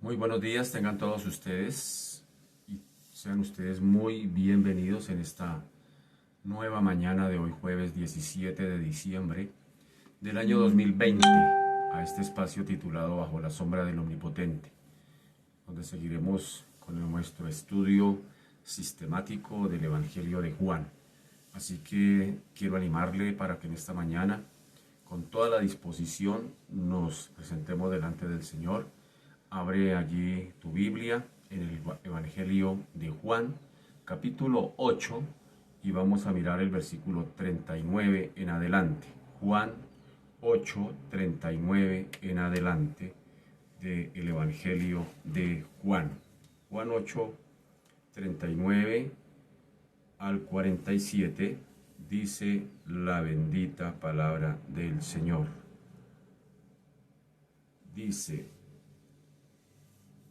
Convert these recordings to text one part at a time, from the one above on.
Muy buenos días, tengan todos ustedes y sean ustedes muy bienvenidos en esta nueva mañana de hoy, jueves 17 de diciembre del año 2020, a este espacio titulado Bajo la sombra del Omnipotente, donde seguiremos con nuestro estudio sistemático del Evangelio de Juan. Así que quiero animarle para que en esta mañana, con toda la disposición, nos presentemos delante del Señor. Abre allí tu Biblia en el Evangelio de Juan, capítulo 8, y vamos a mirar el versículo 39 en adelante. Juan 8, 39 en adelante del Evangelio de Juan. Juan 8, 39 al 47 dice la bendita palabra del Señor. Dice: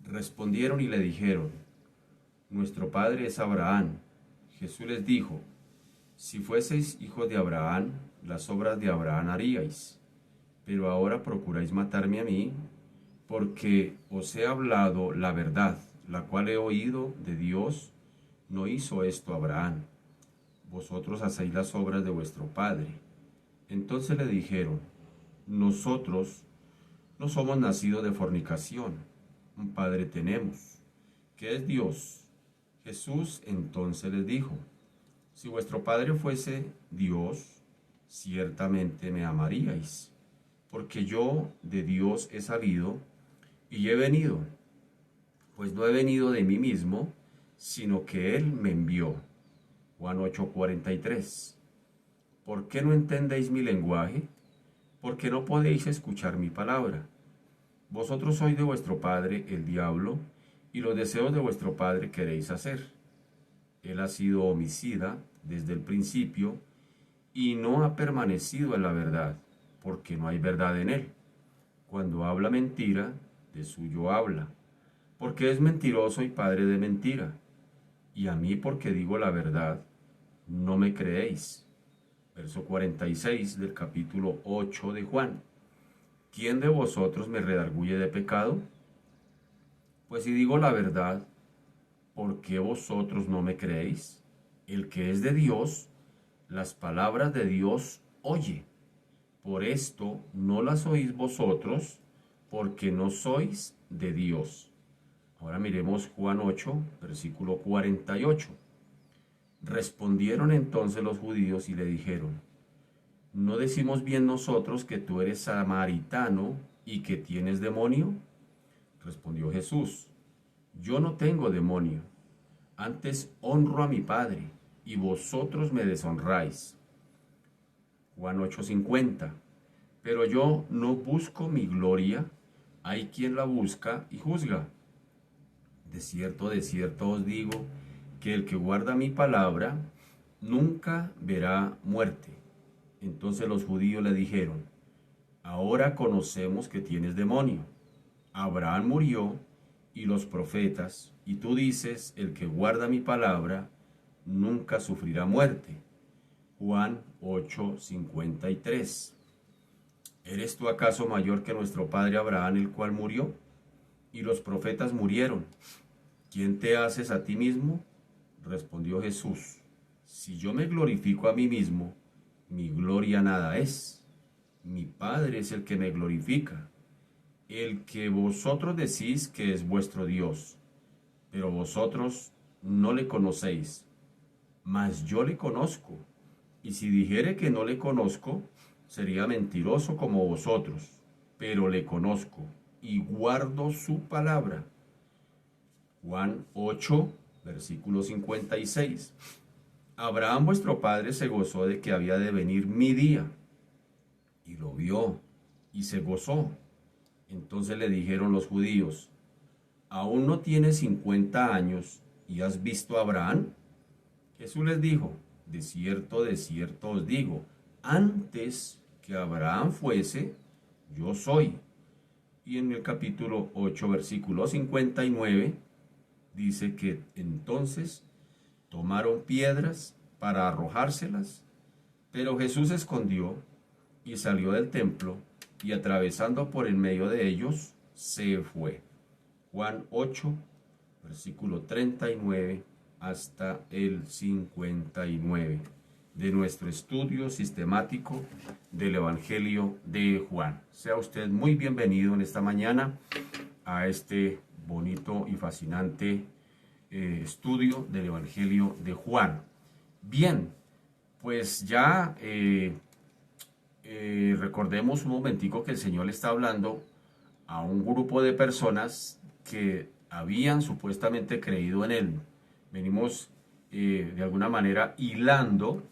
respondieron y le dijeron: nuestro padre es Abraham. Jesús les dijo: si fueseis hijos de Abraham, las obras de Abraham haríais. Pero ahora procuráis matarme a mí, porque os he hablado la verdad, la cual he oído de Dios. No hizo esto Abraham. Vosotros hacéis las obras de vuestro padre. Entonces le dijeron: nosotros no somos nacidos de fornicación. Un padre tenemos, que es Dios. Jesús entonces les dijo: si vuestro padre fuese Dios, ciertamente me amaríais, porque yo de Dios he salido y he venido, pues no he venido de mí mismo, sino que Él me envió. Juan 8:43. ¿Por qué no entendéis mi lenguaje? Porque no podéis escuchar mi palabra. Vosotros sois de vuestro padre el diablo, y los deseos de vuestro padre queréis hacer. Él ha sido homicida desde el principio, y no ha permanecido en la verdad, porque no hay verdad en él. Cuando habla mentira, de suyo habla, porque es mentiroso y padre de mentira. Y a mí, porque digo la verdad, no me creéis. Verso 46 del capítulo 8 de Juan. ¿Quién de vosotros me redarguye de pecado? Pues si digo la verdad, ¿por qué vosotros no me creéis? El que es de Dios, las palabras de Dios oye. Por esto no las oís vosotros, porque no sois de Dios. Ahora miremos Juan 8, versículo 48. Respondieron entonces los judíos y le dijeron: ¿no decimos bien nosotros que tú eres samaritano y que tienes demonio? Respondió Jesús: yo no tengo demonio, antes honro a mi Padre, y vosotros me deshonráis. Juan 8:50. Pero yo no busco mi gloria, hay quien la busca y juzga. De cierto os digo, que el que guarda mi palabra nunca verá muerte. Entonces los judíos le dijeron: ahora conocemos que tienes demonio. Abraham murió y los profetas, y tú dices: el que guarda mi palabra nunca sufrirá muerte. Juan 8:53. ¿Eres tú acaso mayor que nuestro padre Abraham, el cual murió? Y los profetas murieron. ¿Quién te haces a ti mismo? Respondió Jesús: si yo me glorifico a mí mismo, mi gloria nada es. Mi Padre es el que me glorifica, el que vosotros decís que es vuestro Dios, pero vosotros no le conocéis, mas yo le conozco. Y si dijere que no le conozco, sería mentiroso como vosotros, pero le conozco y guardo su palabra. Juan 8, versículo 56. Abraham vuestro padre se gozó de que había de venir mi día, y lo vio, y se gozó. Entonces le dijeron los judíos: ¿aún no tienes 50 años y has visto a Abraham? Jesús les dijo: de cierto os digo, antes que Abraham fuese, yo soy. Y en el capítulo 8, versículo 59, dice que entonces tomaron piedras para arrojárselas, pero Jesús se escondió y salió del templo, y atravesando por en medio de ellos, se fue. Juan 8, versículo 39 hasta el 59 de nuestro estudio sistemático del Evangelio de Juan. Sea usted muy bienvenido en esta mañana a este bonito y fascinante estudio del Evangelio de Juan. Bien, pues ya recordemos un momentico que el Señor le está hablando a un grupo de personas que habían supuestamente creído en Él. Venimos de alguna manera hilando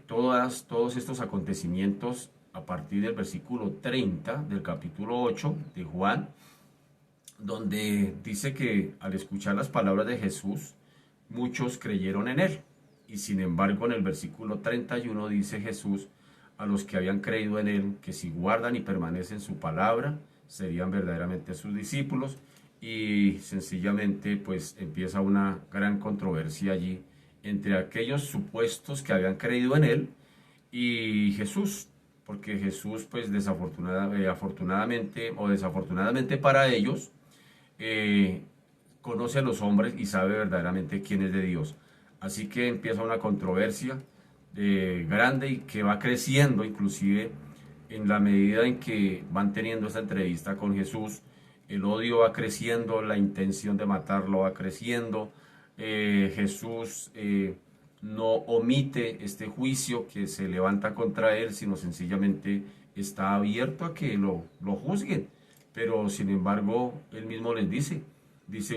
todos estos acontecimientos a partir del versículo 30 del capítulo 8 de Juan, donde dice que al escuchar las palabras de Jesús, muchos creyeron en Él. Y sin embargo, en el versículo 31 dice Jesús a los que habían creído en Él, que si guardan y permanecen su palabra, serían verdaderamente sus discípulos. Y sencillamente pues empieza una gran controversia allí entre aquellos supuestos que habían creído en Él y Jesús, porque Jesús pues afortunadamente o desafortunadamente para ellos conoce a los hombres y sabe verdaderamente quién es de Dios. Así que empieza una controversia grande y que va creciendo inclusive en la medida en que van teniendo esta entrevista con Jesús. El odio va creciendo, la intención de matarlo va creciendo. Jesús no omite este juicio que se levanta contra él, sino sencillamente está abierto a que lo juzguen. Pero sin embargo, él mismo les dice,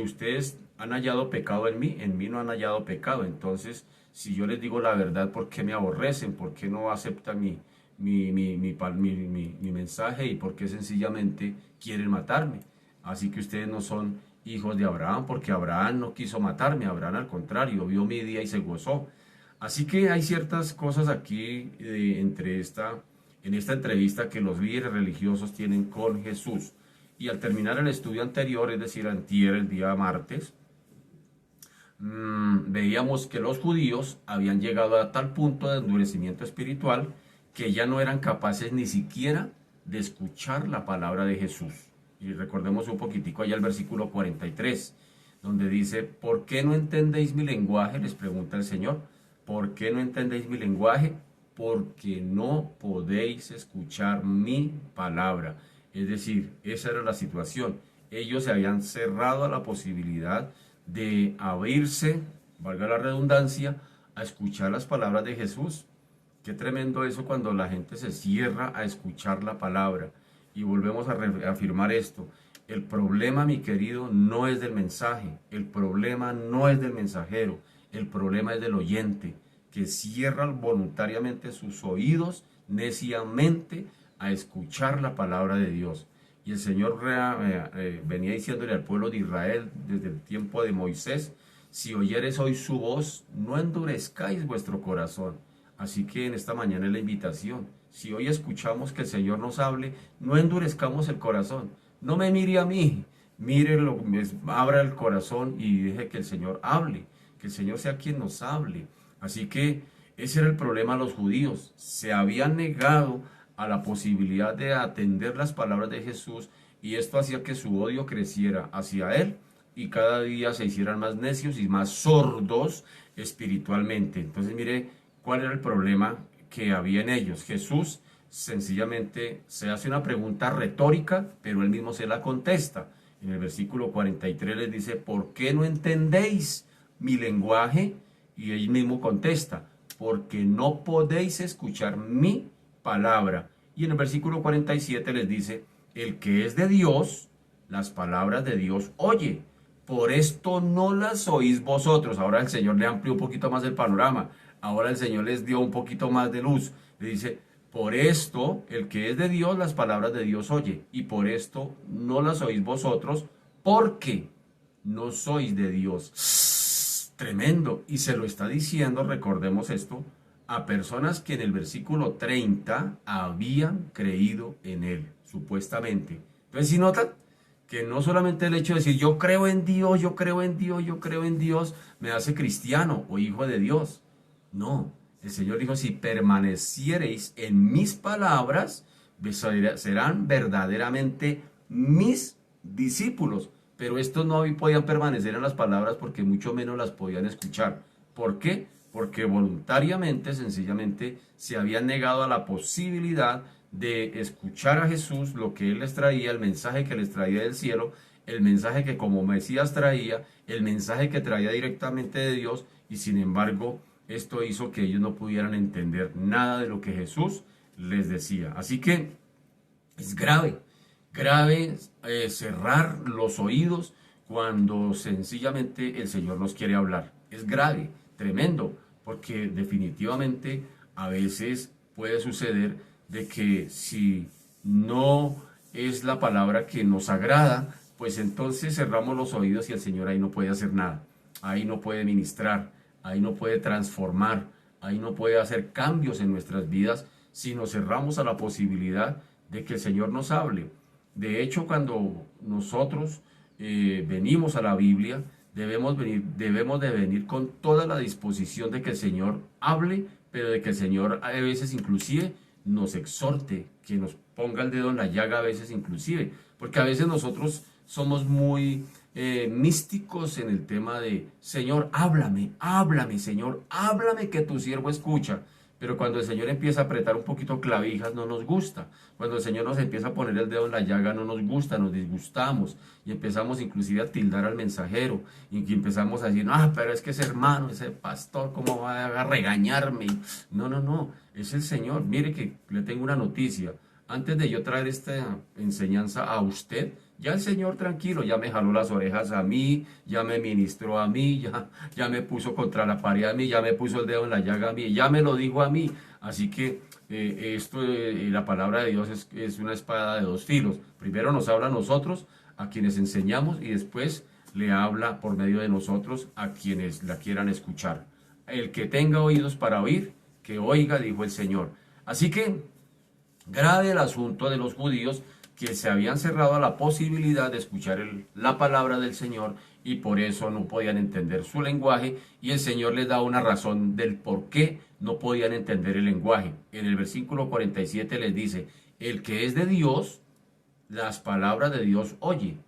ustedes han hallado pecado en mí no han hallado pecado. Entonces, si yo les digo la verdad, ¿por qué me aborrecen? ¿Por qué no aceptan mi mensaje? ¿Y por qué sencillamente quieren matarme? Así que ustedes no son hijos de Abraham, porque Abraham no quiso matarme. Abraham al contrario, vio mi día y se gozó. Así que hay ciertas cosas aquí en esta entrevista que los líderes religiosos tienen con Jesús. Y al terminar el estudio anterior, es decir, antier, el día martes, veíamos que los judíos habían llegado a tal punto de endurecimiento espiritual que ya no eran capaces ni siquiera de escuchar la palabra de Jesús. Y recordemos un poquitico allá el versículo 43, donde dice, ¿por qué no entendéis mi lenguaje? Les pregunta el Señor. ¿Por qué no entendéis mi lenguaje? Porque no podéis escuchar mi palabra. Es decir, esa era la situación. Ellos se habían cerrado a la posibilidad de abrirse, valga la redundancia, a escuchar las palabras de Jesús. Qué tremendo eso cuando la gente se cierra a escuchar la palabra. Y volvemos a reafirmar esto. El problema, mi querido, no es del mensaje. El problema no es del mensajero. El problema es del oyente, que cierra voluntariamente sus oídos neciamente a escuchar la palabra de Dios. Y el Señor venía diciéndole al pueblo de Israel desde el tiempo de Moisés, si oyeres hoy su voz, no endurezcáis vuestro corazón. Así que en esta mañana es la invitación. Si hoy escuchamos que el Señor nos hable, no endurezcamos el corazón. No me mire a mí, mírelo, abra el corazón y deje que el Señor hable, que el Señor sea quien nos hable. Así que ese era el problema de los judíos. Se habían negado a la posibilidad de atender las palabras de Jesús y esto hacía que su odio creciera hacia Él y cada día se hicieran más necios y más sordos espiritualmente. Entonces mire cuál era el problema que había en ellos. Jesús sencillamente se hace una pregunta retórica, pero Él mismo se la contesta. En el versículo 43 les dice, ¿por qué no entendéis mi lenguaje? Y Él mismo contesta, porque no podéis escuchar mi palabra. Y en el versículo 47 les dice, el que es de Dios, las palabras de Dios oye, por esto no las oís vosotros. Ahora el Señor le amplió un poquito más el panorama, ahora el Señor les dio un poquito más de luz, le dice, por esto el que es de Dios, las palabras de Dios oye, y por esto no las oís vosotros, porque no sois de Dios. Tremendo, y se lo está diciendo, recordemos esto, a personas que en el versículo 30 habían creído en Él, supuestamente. Entonces, si notan que no solamente el hecho de decir yo creo en Dios, yo creo en Dios, yo creo en Dios, me hace cristiano o hijo de Dios. No, el Señor dijo, si permaneciereis en mis palabras, serán verdaderamente mis discípulos. pero estos no podían permanecer en las palabras porque mucho menos las podían escuchar. ¿Por qué? Porque voluntariamente, sencillamente, se habían negado a la posibilidad de escuchar a Jesús, lo que Él les traía, el mensaje que les traía del cielo, el mensaje que como Mesías traía, el mensaje que traía directamente de Dios, y sin embargo, esto hizo que ellos no pudieran entender nada de lo que Jesús les decía. Así que es grave, grave cerrar los oídos cuando sencillamente el Señor nos quiere hablar. Es grave, tremendo, porque definitivamente a veces puede suceder de que si no es la palabra que nos agrada, pues entonces cerramos los oídos y el Señor ahí no puede hacer nada, ahí no puede ministrar, ahí no puede transformar, ahí no puede hacer cambios en nuestras vidas si nos cerramos a la posibilidad de que el Señor nos hable. De hecho, cuando nosotros venimos a la Biblia, debemos de venir con toda la disposición de que el Señor hable, pero de que el Señor a veces inclusive nos exhorte, que nos ponga el dedo en la llaga a veces inclusive, porque a veces nosotros somos muy místicos en el tema de, Señor, háblame, háblame, Señor, háblame que tu siervo escucha. Pero cuando el Señor empieza a apretar un poquito clavijas, no nos gusta. Cuando el Señor nos empieza a poner el dedo en la llaga, no nos gusta, nos disgustamos. Y empezamos inclusive a tildar al mensajero. Y que empezamos a decir, pero es que ese hermano, ese pastor, ¿cómo va a regañarme? No, no, no, es el Señor. Mire que le tengo una noticia. Antes de yo traer esta enseñanza a usted, ya el Señor tranquilo, ya me jaló las orejas a mí, ya me ministró a mí, ya me puso contra la pared a mí, ya me puso el dedo en la llaga a mí, ya me lo dijo a mí. Así que la palabra de Dios es una espada de dos filos. Primero nos habla a nosotros, a quienes enseñamos, y después le habla por medio de nosotros a quienes la quieran escuchar. El que tenga oídos para oír, que oiga, dijo el Señor. Así que grave el asunto de los judíos que se habían cerrado a la posibilidad de escuchar la palabra del Señor y por eso no podían entender su lenguaje, y el Señor les da una razón del por qué no podían entender el lenguaje. En el versículo 47 les dice, el que es de Dios, las palabras de Dios oye.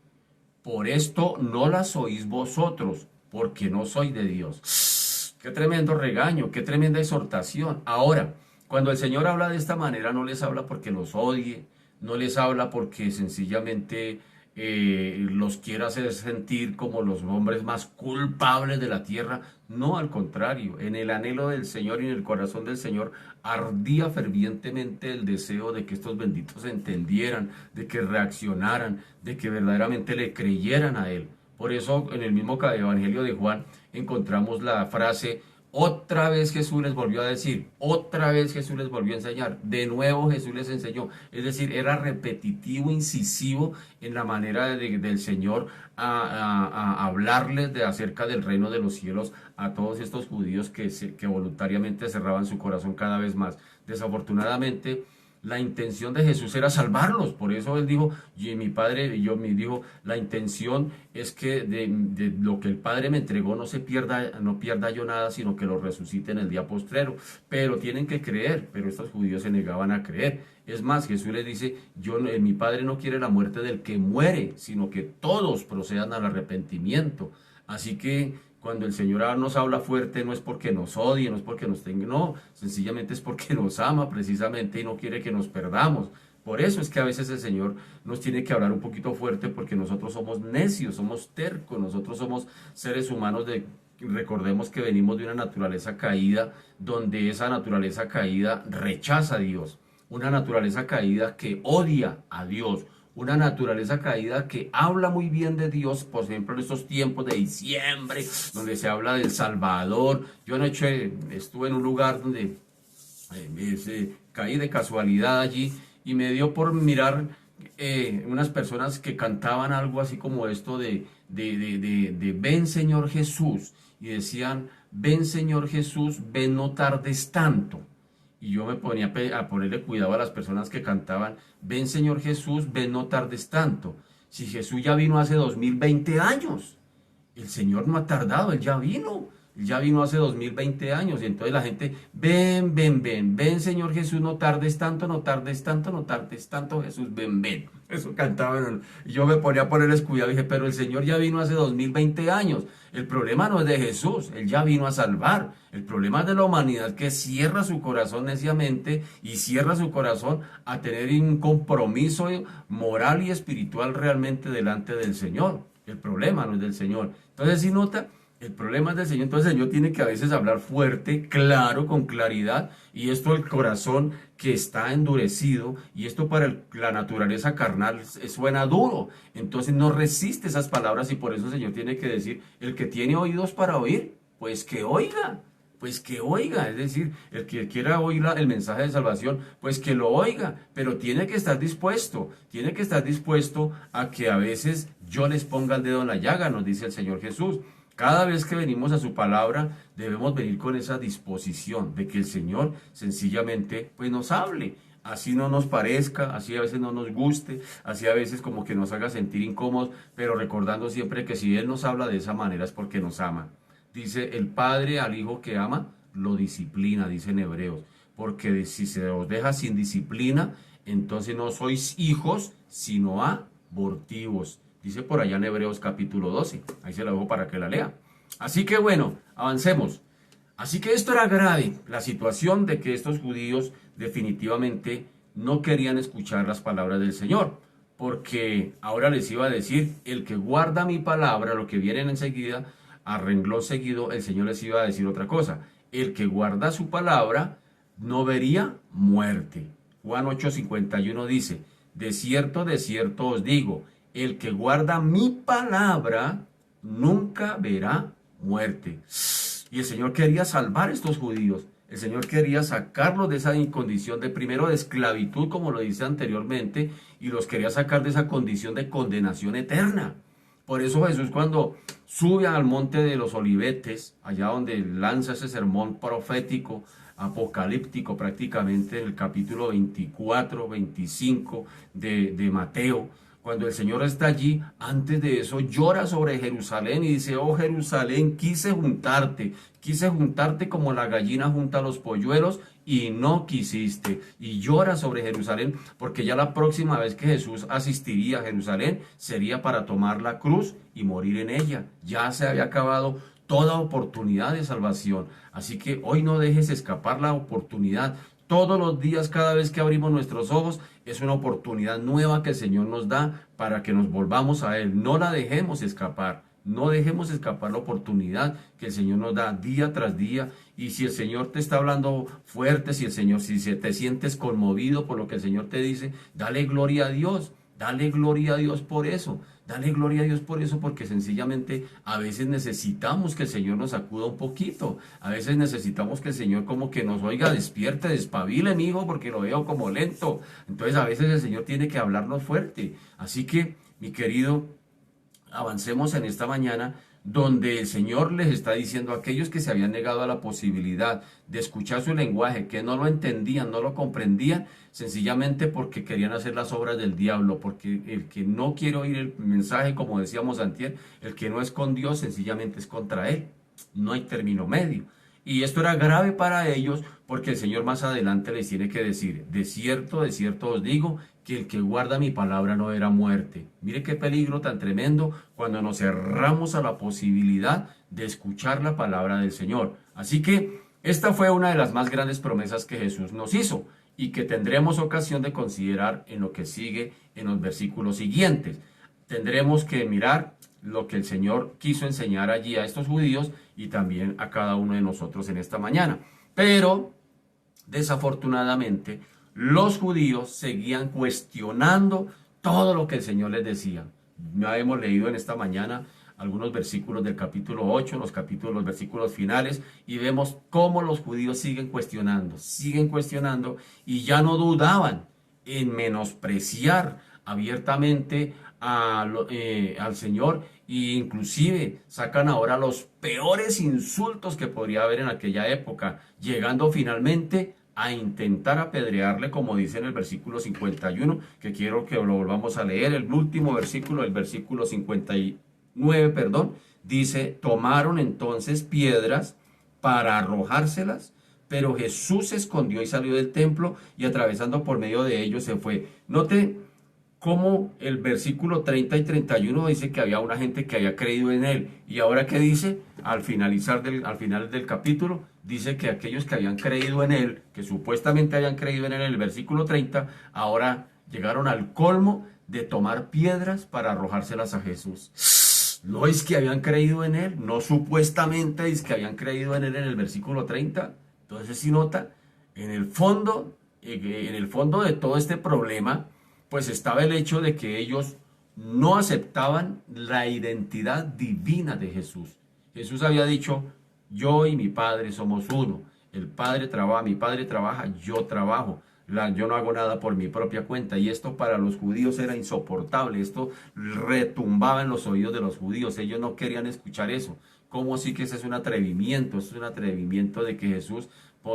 Por esto no las oís vosotros, porque no soy de Dios. Qué tremendo regaño, qué tremenda exhortación. Ahora, cuando el Señor habla de esta manera, no les habla porque los odie, no les habla porque sencillamente los quiera hacer sentir como los hombres más culpables de la tierra. No, al contrario, en el anhelo del Señor y en el corazón del Señor ardía fervientemente el deseo de que estos benditos entendieran, de que reaccionaran, de que verdaderamente le creyeran a Él. Por eso en el mismo Evangelio de Juan encontramos la frase, otra vez Jesús les volvió a decir, otra vez Jesús les volvió a enseñar, de nuevo Jesús les enseñó. Es decir, era repetitivo, incisivo en la manera del Señor a hablarles acerca del reino de los cielos a todos estos judíos que voluntariamente cerraban su corazón cada vez más. Desafortunadamente, la intención de Jesús era salvarlos, por eso Él dijo, y mi Padre, me dijo, la intención es que de lo que el Padre me entregó no pierda yo nada, sino que lo resucite en el día postrero. Pero tienen que creer, pero estos judíos se negaban a creer. Es más, Jesús les dice, mi Padre no quiere la muerte del que muere, sino que todos procedan al arrepentimiento. Así que cuando el Señor nos habla fuerte, no es porque nos odie, no es porque nos tenga, no, sencillamente es porque nos ama precisamente y no quiere que nos perdamos. Por eso es que a veces el Señor nos tiene que hablar un poquito fuerte, porque nosotros somos necios, somos tercos, nosotros somos seres humanos recordemos que venimos de una naturaleza caída, donde esa naturaleza caída rechaza a Dios, una naturaleza caída que odia a Dios, una naturaleza caída que habla muy bien de Dios, por ejemplo en estos tiempos de diciembre, donde se habla del Salvador. Yo anoche estuve en un lugar donde caí de casualidad allí y me dio por mirar unas personas que cantaban algo así como esto de ven Señor Jesús, y decían, ven Señor Jesús, ven no tardes tanto. Y yo me ponía a ponerle cuidado a las personas que cantaban, ven Señor Jesús, ven no tardes tanto. Si Jesús ya vino hace 2020 años, el Señor no ha tardado, Él ya vino. Él ya vino hace 2020 años. Y entonces la gente, ven, ven, ven, ven Señor Jesús, no tardes tanto, no tardes tanto, no tardes tanto, Jesús, ven, ven. Eso cantaban. Y yo me ponía a ponerles cuidado y dije, pero el Señor ya vino hace 2020 años. El problema no es de Jesús, Él ya vino a salvar. El problema es de la humanidad que cierra su corazón neciamente y cierra su corazón a tener un compromiso moral y espiritual realmente delante del Señor. El problema no es del Señor. Entonces, si nota, el problema es del Señor. Entonces el Señor tiene que a veces hablar fuerte, claro, con claridad. Y esto el corazón que está endurecido. Y esto para la naturaleza carnal suena duro. Entonces no resiste esas palabras. Y por eso el Señor tiene que decir, el que tiene oídos para oír, pues que oiga. Pues que oiga, es decir, el que quiera oír el mensaje de salvación, pues que lo oiga, pero tiene que estar dispuesto a que a veces yo les ponga el dedo en la llaga, nos dice el Señor Jesús. Cada vez que venimos a su palabra, debemos venir con esa disposición de que el Señor sencillamente pues nos hable. Así no nos parezca, así a veces no nos guste, así a veces como que nos haga sentir incómodos, pero recordando siempre que si Él nos habla de esa manera es porque nos ama. Dice, el padre al hijo que ama, lo disciplina, dice en Hebreos. Porque si se os deja sin disciplina, entonces no sois hijos, sino abortivos. Dice por allá en Hebreos capítulo 12. Ahí se la dejo para que la lea. Así que bueno, avancemos. Así que esto era grave, la situación de que estos judíos definitivamente no querían escuchar las palabras del Señor. Porque ahora les iba a decir, el que guarda mi palabra, lo que viene enseguida, a renglón seguido, el Señor les iba a decir otra cosa. El que guarda su palabra no vería muerte. Juan 8:51 dice, de cierto os digo, el que guarda mi palabra nunca verá muerte. Y el Señor quería salvar a estos judíos. El Señor quería sacarlos de esa condición de primero de esclavitud, como lo dice anteriormente, y los quería sacar de esa condición de condenación eterna. Por eso Jesús cuando sube al monte de los Olivetes, allá donde lanza ese sermón profético, apocalíptico prácticamente, en el capítulo 24, 25 de Mateo, cuando el Señor está allí, antes de eso llora sobre Jerusalén y dice, oh Jerusalén, quise juntarte como la gallina junta los polluelos y no quisiste. Y llora sobre Jerusalén porque ya la próxima vez que Jesús asistiría a Jerusalén sería para tomar la cruz y morir en ella. Ya se había acabado toda oportunidad de salvación. Así que hoy no dejes escapar la oportunidad. Todos los días, cada vez que abrimos nuestros ojos, es una oportunidad nueva que el Señor nos da para que nos volvamos a Él. No la dejemos escapar. No dejemos escapar la oportunidad que el Señor nos da día tras día. Y si el Señor te está hablando fuerte, si te sientes conmovido por lo que el Señor te dice, dale gloria a Dios. Dale gloria a Dios por eso. Dale gloria a Dios por eso, porque sencillamente a veces necesitamos que el Señor nos acuda un poquito. A veces necesitamos que el Señor como que nos oiga, despierte, despabile, mi hijo, porque lo veo como lento. Entonces a veces el Señor tiene que hablarnos fuerte. Así que, mi querido, avancemos en esta mañana donde el Señor les está diciendo a aquellos que se habían negado a la posibilidad de escuchar su lenguaje, que no lo entendían, no lo comprendían, sencillamente porque querían hacer las obras del diablo, porque el que no quiere oír el mensaje, como decíamos antier, el que no es con Dios, sencillamente es contra Él. No hay término medio. Y esto era grave para ellos porque el Señor más adelante les tiene que decir, de cierto os digo, que el que guarda mi palabra no verá muerte. Mire qué peligro tan tremendo cuando nos cerramos a la posibilidad de escuchar la palabra del Señor. Así que esta fue una de las más grandes promesas que Jesús nos hizo y que tendremos ocasión de considerar en lo que sigue en los versículos siguientes. Tendremos que mirar lo que el Señor quiso enseñar allí a estos judíos y también a cada uno de nosotros en esta mañana. Pero, desafortunadamente, los judíos seguían cuestionando todo lo que el Señor les decía. Ya hemos leído en esta mañana algunos versículos del capítulo 8, los versículos finales, y vemos cómo los judíos siguen cuestionando y ya no dudaban en menospreciar abiertamente al Señor, e inclusive sacan ahora los peores insultos que podría haber en aquella época, llegando finalmente a intentar apedrearle, como dice en el versículo 51, que quiero que lo volvamos a leer, el último versículo, el versículo 50 9, perdón, dice, tomaron entonces piedras para arrojárselas, pero Jesús se escondió y salió del templo y atravesando por medio de ellos se fue. Note cómo el versículo 30 y 31 dice que había una gente que había creído en él. Y ahora ¿qué dice? Al final del capítulo, dice que aquellos que habían creído en él, que supuestamente habían creído en él en el versículo 30, ahora llegaron al colmo de tomar piedras para arrojárselas a Jesús. No es que habían creído en él, no supuestamente es que habían creído en él en el versículo 30. Entonces si nota, en el fondo de todo este problema, pues estaba el hecho de que ellos no aceptaban la identidad divina de Jesús. Jesús había dicho, yo y mi Padre somos uno. El Padre trabaja, mi Padre trabaja, yo trabajo. Yo no hago nada por mi propia cuenta. Y esto para los judíos era insoportable. Esto retumbaba en los oídos de los judíos. Ellos no querían escuchar eso. ¿Cómo así que ese es un atrevimiento? Eso es un atrevimiento de que Jesús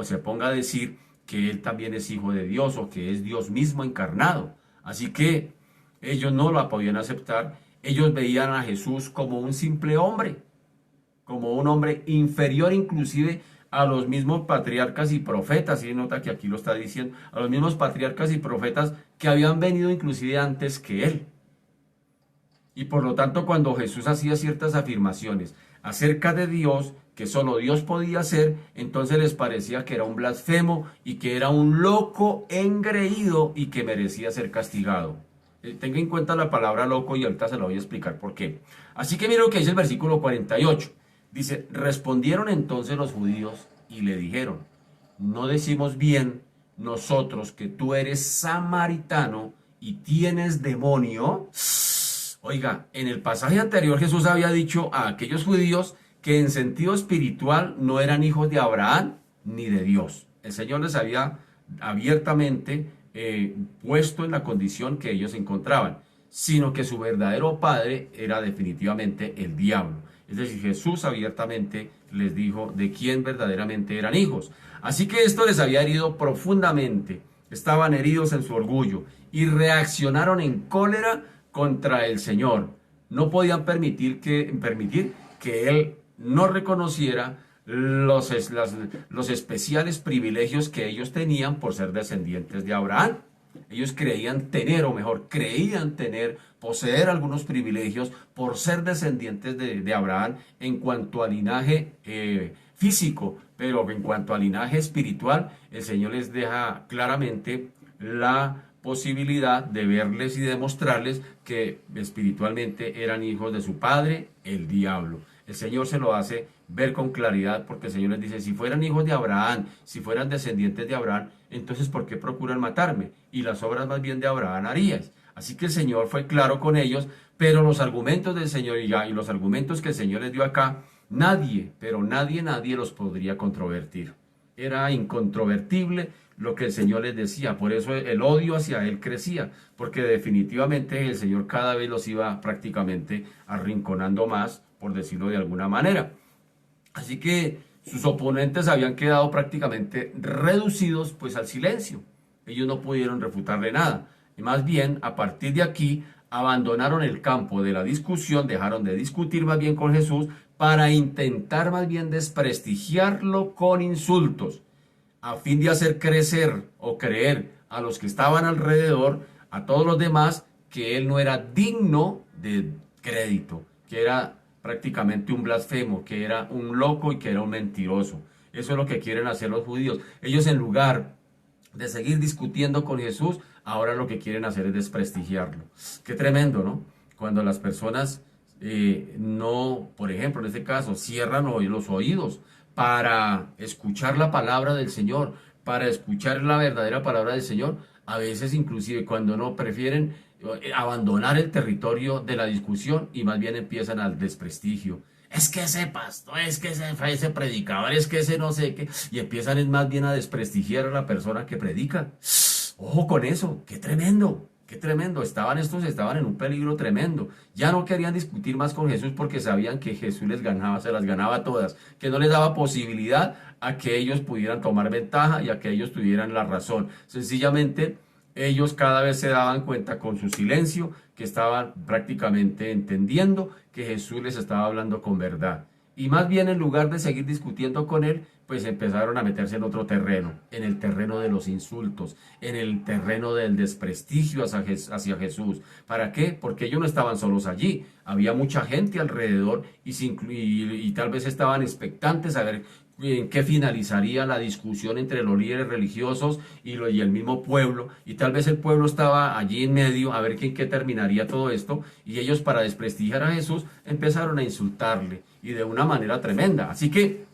se ponga a decir que Él también es Hijo de Dios o que es Dios mismo encarnado. Así que ellos no la podían aceptar. Ellos veían a Jesús como un simple hombre, como un hombre inferior inclusive a los mismos patriarcas y profetas. Y nota que aquí lo está diciendo, a los mismos patriarcas y profetas que habían venido inclusive antes que él. Y por lo tanto, cuando Jesús hacía ciertas afirmaciones acerca de Dios, que solo Dios podía hacer, entonces les parecía que era un blasfemo y que era un loco engreído y que merecía ser castigado. Tenga en cuenta la palabra loco y ahorita se lo voy a explicar por qué. Así que mira lo que dice el versículo 48. Dice, respondieron entonces los judíos y le dijeron, ¿no decimos bien nosotros que tú eres samaritano y tienes demonio? Oiga, en el pasaje anterior Jesús había dicho a aquellos judíos que en sentido espiritual no eran hijos de Abraham ni de Dios. El Señor les había abiertamente puesto en la condición que ellos se encontraban, sino que su verdadero padre era definitivamente el diablo. Es decir, Jesús abiertamente les dijo de quién verdaderamente eran hijos. Así que esto les había herido profundamente. Estaban heridos en su orgullo y reaccionaron en cólera contra el Señor. No podían permitir que Él no reconociera los especiales privilegios que ellos tenían por ser descendientes de Abraham. Ellos creían poseer algunos privilegios por ser descendientes de Abraham en cuanto al linaje físico, pero en cuanto al linaje espiritual, el Señor les deja claramente la posibilidad de verles y demostrarles que espiritualmente eran hijos de su padre, el diablo. El Señor se lo hace ver con claridad porque el Señor les dice, si fueran hijos de Abraham, si fueran descendientes de Abraham, entonces ¿por qué procuran matarme? Y las obras más bien de Abraham harías. Así que el Señor fue claro con ellos, pero los argumentos del Señor y los argumentos que el Señor les dio acá, nadie los podría controvertir. Era incontrovertible lo que el Señor les decía, por eso el odio hacia él crecía, porque definitivamente el Señor cada vez los iba prácticamente arrinconando más, por decirlo de alguna manera. Así que sus oponentes habían quedado prácticamente reducidos pues al silencio. Ellos no pudieron refutarle nada. Y más bien, a partir de aquí, abandonaron el campo de la discusión, dejaron de discutir más bien con Jesús para intentar más bien desprestigiarlo con insultos, a fin de hacer crecer o creer a los que estaban alrededor, a todos los demás, que él no era digno de crédito, que era prácticamente un blasfemo, que era un loco y que era un mentiroso. Eso es lo que quieren hacer los judíos. Ellos, en lugar de seguir discutiendo con Jesús, ahora lo que quieren hacer es desprestigiarlo. Qué tremendo, ¿no? Cuando las personas no, por ejemplo, en este caso, cierran los oídos para escuchar la palabra del Señor, para escuchar la verdadera palabra del Señor, a veces inclusive cuando no prefieren abandonar el territorio de la discusión y más bien empiezan al desprestigio. Es que ese pastor, es que ese predicador, es que ese no sé qué, y empiezan es más bien a desprestigiar a la persona que predica. Ojo con eso, qué tremendo. Qué tremendo, estaban en un peligro tremendo. Ya no querían discutir más con Jesús porque sabían que Jesús se las ganaba todas, que no les daba posibilidad a que ellos pudieran tomar ventaja y a que ellos tuvieran la razón. Sencillamente ellos cada vez se daban cuenta con su silencio que estaban prácticamente entendiendo que Jesús les estaba hablando con verdad. Y más bien en lugar de seguir discutiendo con él, pues empezaron a meterse en otro terreno, en el terreno de los insultos, en el terreno del desprestigio hacia Jesús. ¿Para qué? Porque ellos no estaban solos allí, había mucha gente alrededor y tal vez estaban expectantes a ver en qué finalizaría la discusión entre los líderes religiosos y el mismo pueblo, y tal vez el pueblo estaba allí en medio a ver en qué terminaría todo esto, y ellos para desprestigiar a Jesús empezaron a insultarle, y de una manera tremenda. Así que,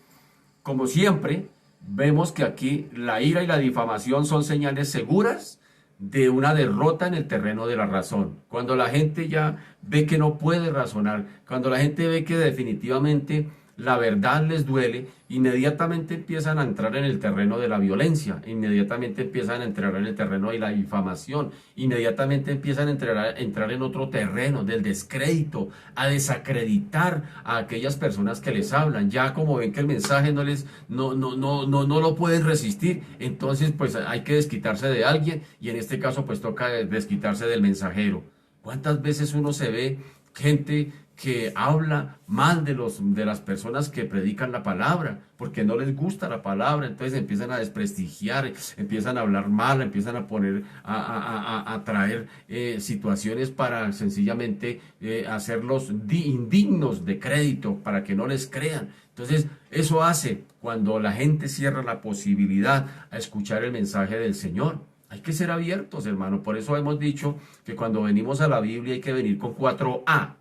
como siempre, vemos que aquí la ira y la difamación son señales seguras de una derrota en el terreno de la razón. Cuando la gente ya ve que no puede razonar, cuando la gente ve que definitivamente la verdad les duele, inmediatamente empiezan a entrar en el terreno de la violencia, inmediatamente empiezan a entrar en el terreno de la difamación, inmediatamente empiezan a entrar en otro terreno del descrédito, a desacreditar a aquellas personas que les hablan. Ya como ven que el mensaje no lo pueden resistir, entonces pues hay que desquitarse de alguien, y en este caso pues toca desquitarse del mensajero. ¿Cuántas veces uno se ve gente que habla mal de las personas que predican la palabra, porque no les gusta la palabra? Entonces empiezan a desprestigiar, empiezan a hablar mal, empiezan a poner, a traer situaciones para sencillamente hacerlos indignos de crédito, para que no les crean. Entonces eso hace cuando la gente cierra la posibilidad a escuchar el mensaje del Señor. Hay que ser abiertos, hermano. Por eso hemos dicho que cuando venimos a la Biblia hay que venir con 4A,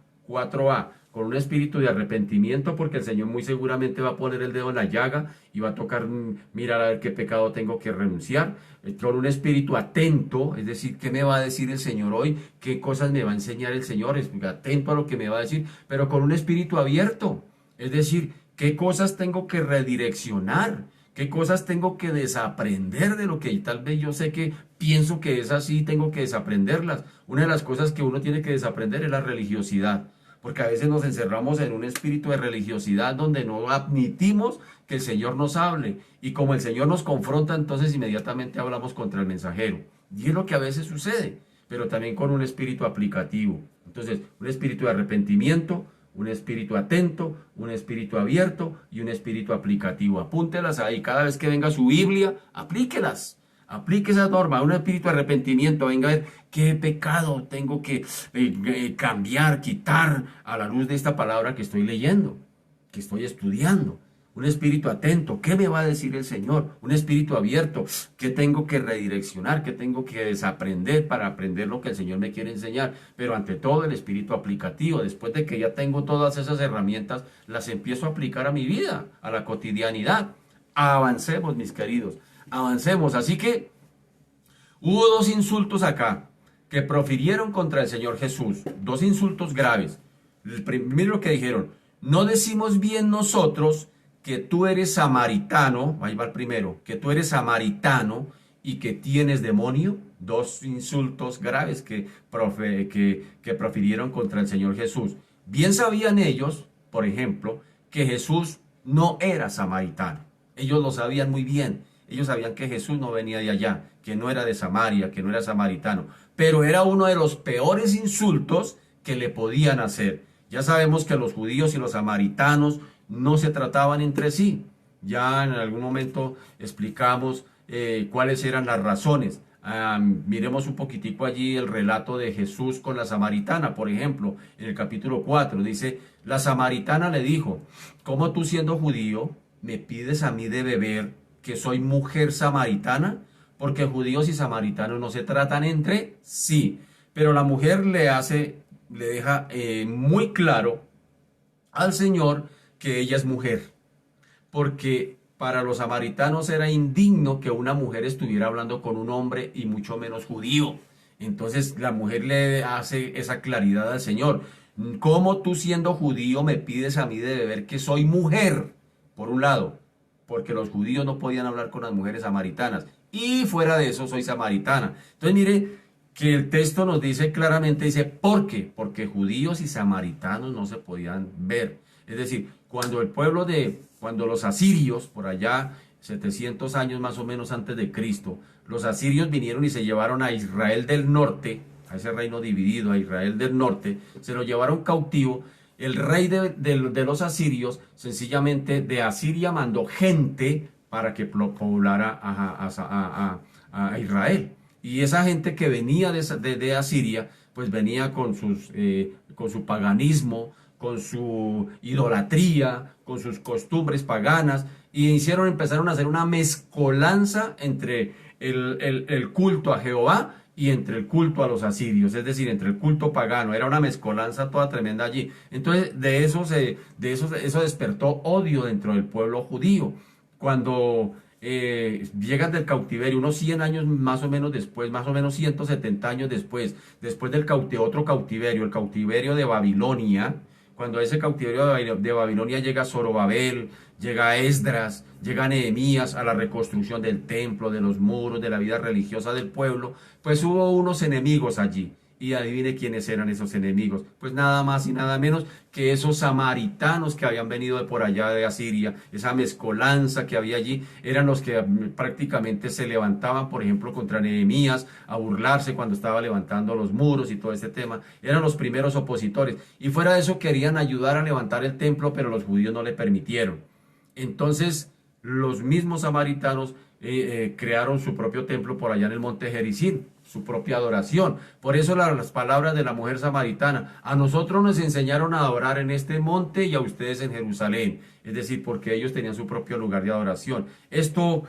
con un espíritu de arrepentimiento, porque el Señor muy seguramente va a poner el dedo en la llaga y va a tocar mirar a ver qué pecado tengo que renunciar. Con un espíritu atento, es decir, ¿qué me va a decir el Señor hoy? ¿Qué cosas me va a enseñar el Señor? Atento a lo que me va a decir, pero con un espíritu abierto, es decir, ¿qué cosas tengo que redireccionar? ¿Qué cosas tengo que desaprender de lo que tal vez yo sé que pienso que es así, tengo que desaprenderlas? Una de las cosas que uno tiene que desaprender es la religiosidad, porque a veces nos encerramos en un espíritu de religiosidad donde no admitimos que el Señor nos hable, y como el Señor nos confronta, entonces inmediatamente hablamos contra el mensajero, y es lo que a veces sucede, pero también con un espíritu aplicativo. Entonces, un espíritu de arrepentimiento, un espíritu atento, un espíritu abierto y un espíritu aplicativo. Apúntelas ahí, cada vez que venga su Biblia, aplíquelas. Aplique esa norma, un espíritu de arrepentimiento. Venga a ver qué pecado tengo que cambiar, quitar a la luz de esta palabra que estoy leyendo, que estoy estudiando. Un espíritu atento, ¿qué me va a decir el Señor? Un espíritu abierto, ¿qué tengo que redireccionar? ¿Qué tengo que desaprender para aprender lo que el Señor me quiere enseñar? Pero ante todo el espíritu aplicativo. Después de que ya tengo todas esas herramientas, las empiezo a aplicar a mi vida, a la cotidianidad. Avancemos, mis queridos, avancemos. Así que hubo dos insultos acá que profirieron contra el Señor Jesús, dos insultos graves. El primero que dijeron: no decimos bien nosotros que tú eres samaritano, ahí va el primero, que tú eres samaritano y que tienes demonio. Dos insultos graves que profirieron contra el Señor Jesús. Bien sabían ellos, por ejemplo, que Jesús no era samaritano. Ellos lo sabían muy bien. Ellos sabían que Jesús no venía de allá, que no era de Samaria, que no era samaritano. Pero era uno de los peores insultos que le podían hacer. Ya sabemos que los judíos y los samaritanos no se trataban entre sí. Ya en algún momento explicamos cuáles eran las razones. Miremos un poquitico allí el relato de Jesús con la samaritana, por ejemplo, en el capítulo 4, dice: la samaritana le dijo: ¿cómo tú, siendo judío, me pides a mí de beber, que soy mujer samaritana? Porque judíos y samaritanos no se tratan entre sí. Pero la mujer le deja muy claro al Señor que ella es mujer, porque para los samaritanos era indigno que una mujer estuviera hablando con un hombre, y mucho menos judío. Entonces la mujer le hace esa claridad al Señor: ¿cómo tú, siendo judío, me pides a mí de beber, que soy mujer? Por un lado, porque los judíos no podían hablar con las mujeres samaritanas, y fuera de eso soy samaritana. Entonces mire que el texto nos dice claramente, dice: ¿por qué? Porque judíos y samaritanos no se podían ver. Es decir, cuando los asirios por allá 700 años más o menos antes de Cristo, los asirios vinieron y se llevaron a Israel del norte, a ese reino dividido, a Israel del norte, se lo llevaron cautivo. El rey de los asirios, sencillamente de Asiria mandó gente para que poblara a Israel. Y esa gente que venía de Asiria, pues venía con su paganismo, con su idolatría, con sus costumbres paganas, y empezaron a hacer una mezcolanza entre el culto a Jehová y entre el culto a los asirios, es decir, entre el culto pagano. Era una mezcolanza toda tremenda allí. Entonces, eso despertó odio dentro del pueblo judío. Cuando llegan del cautiverio, unos 100 años más o menos después, más o menos 170 años después del otro cautiverio, el cautiverio de Babilonia. Cuando a ese cautiverio de Babilonia llega Zorobabel, llega Esdras, llega Nehemías a la reconstrucción del templo, de los muros, de la vida religiosa del pueblo, pues hubo unos enemigos allí. Y adivine quiénes eran esos enemigos. Pues nada más y nada menos que esos samaritanos que habían venido de por allá de Asiria, esa mezcolanza que había allí, eran los que prácticamente se levantaban, por ejemplo, contra Nehemías, a burlarse cuando estaba levantando los muros y todo este tema. Eran los primeros opositores. Y fuera de eso querían ayudar a levantar el templo, pero los judíos no le permitieron. Entonces, los mismos samaritanos crearon su propio templo por allá en el monte Gerizim, su propia adoración. Por eso las palabras de la mujer samaritana: a nosotros nos enseñaron a adorar en este monte y a ustedes en Jerusalén. Es decir, porque ellos tenían su propio lugar de adoración. Esto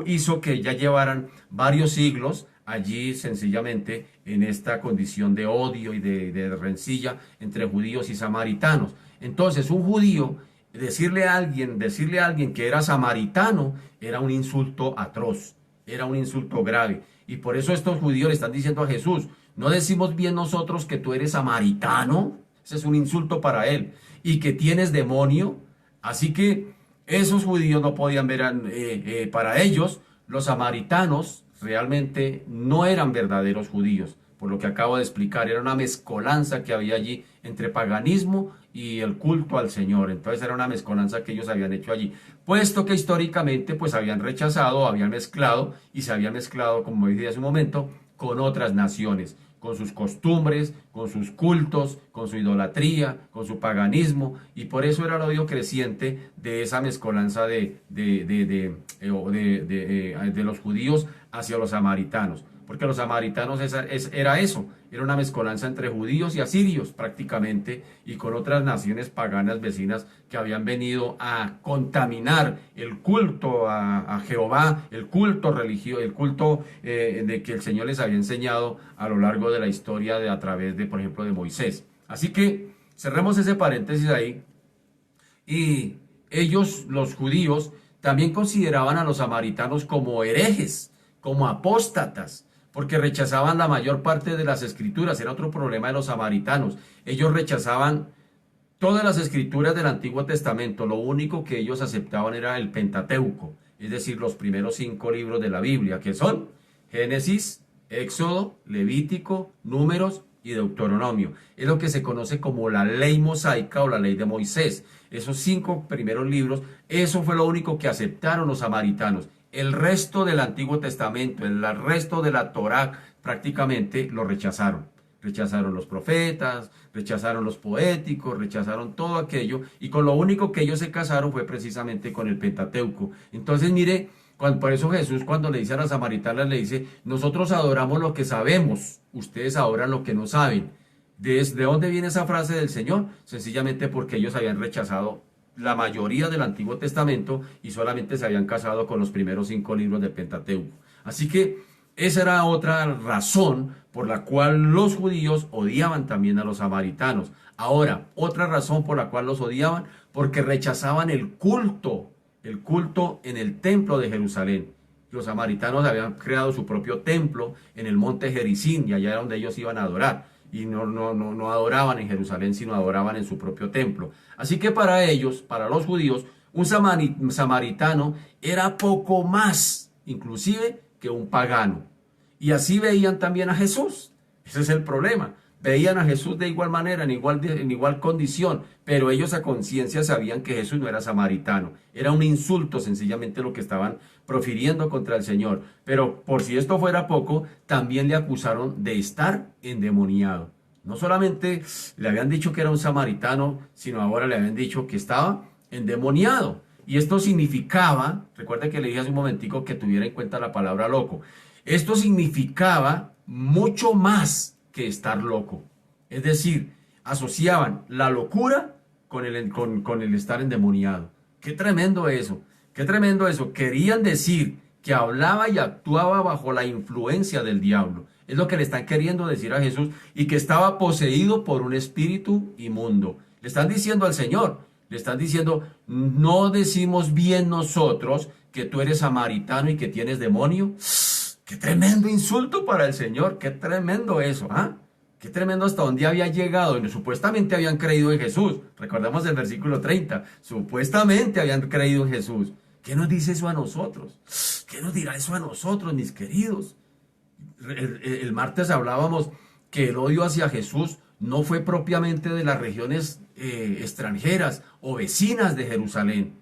hizo que ya llevaran varios siglos allí, sencillamente en esta condición de odio y de rencilla entre judíos y samaritanos. Entonces, un judío, decirle a alguien que era samaritano, era un insulto atroz, era un insulto grave. Y por eso estos judíos le están diciendo a Jesús: ¿no decimos bien nosotros que tú eres samaritano? Ese es un insulto para él. Y que tienes demonio. Así que esos judíos no podían ver, para ellos, los samaritanos realmente no eran verdaderos judíos. Por lo que acabo de explicar, era una mezcolanza que había allí entre paganismo y el culto al Señor. Entonces era una mezcolanza que ellos habían hecho allí, puesto que históricamente pues habían rechazado, habían mezclado y se habían mezclado, como dije hace un momento, con otras naciones, con sus costumbres, con sus cultos, con su idolatría, con su paganismo, y por eso era el odio creciente de esa mezcolanza de los judíos hacia los samaritanos. Porque los samaritanos era eso, era una mezcolanza entre judíos y asirios prácticamente, y con otras naciones paganas vecinas que habían venido a contaminar el culto a Jehová, el culto religioso, el culto de que el Señor les había enseñado a lo largo de la historia a través de, por ejemplo, de Moisés. Así que cerremos ese paréntesis ahí. Y ellos, los judíos, también consideraban a los samaritanos como herejes, como apóstatas, porque rechazaban la mayor parte de las escrituras. Era otro problema de los samaritanos. Ellos rechazaban todas las escrituras del Antiguo Testamento. Lo único que ellos aceptaban era el Pentateuco, es decir, los primeros 5 libros de la Biblia, que son Génesis, Éxodo, Levítico, Números y Deuteronomio. Es lo que se conoce como la ley mosaica o la ley de Moisés. Esos 5 primeros libros, eso fue lo único que aceptaron los samaritanos. El resto del Antiguo Testamento, el resto de la Torá, prácticamente lo rechazaron. Rechazaron los profetas, rechazaron los poéticos, rechazaron todo aquello, y con lo único que ellos se casaron fue precisamente con el Pentateuco. Entonces, mire, por eso Jesús, cuando le dice a las samaritanas, le dice: nosotros adoramos lo que sabemos, ustedes adoran lo que no saben. ¿De dónde viene esa frase del Señor? Sencillamente porque ellos habían rechazado la mayoría del Antiguo Testamento y solamente se habían casado con los primeros 5 libros del Pentateuco. Así que esa era otra razón por la cual los judíos odiaban también a los samaritanos. Ahora, otra razón por la cual los odiaban: porque rechazaban el culto en el templo de Jerusalén. Los samaritanos habían creado su propio templo en el monte Gerizim, y allá era donde ellos iban a adorar. Y no adoraban en Jerusalén, sino adoraban en su propio templo. Así que para ellos, para los judíos, un samaritano era poco más, inclusive, que un pagano. Y así veían también a Jesús. Ese es el problema. veían a Jesús de igual manera, en igual condición, pero ellos a conciencia sabían que Jesús no era samaritano. Era un insulto sencillamente lo que estaban profiriendo contra el Señor. Pero por si esto fuera poco, también le acusaron de estar endemoniado. No solamente le habían dicho que era un samaritano, sino ahora le habían dicho que estaba endemoniado. Y esto significaba, recuerda que le dije hace un momentico que tuviera en cuenta la palabra loco. Esto significaba mucho más que estar loco. Es decir, asociaban la locura con el estar endemoniado. Qué tremendo eso, qué tremendo eso. Querían decir que hablaba y actuaba bajo la influencia del diablo. Es lo que le están queriendo decir a Jesús, y que estaba poseído por un espíritu inmundo. Le están diciendo al Señor, le están diciendo, no decimos bien nosotros que tú eres samaritano y que tienes demonio. Qué tremendo insulto para el Señor, qué tremendo eso, ¿ah? Qué tremendo hasta dónde había llegado. Y supuestamente habían creído en Jesús. Recordemos el versículo 30. Supuestamente habían creído en Jesús. ¿Qué nos dice eso a nosotros? ¿Qué nos dirá eso a nosotros, mis queridos? El martes hablábamos que el odio hacia Jesús no fue propiamente de las regiones extranjeras o vecinas de Jerusalén.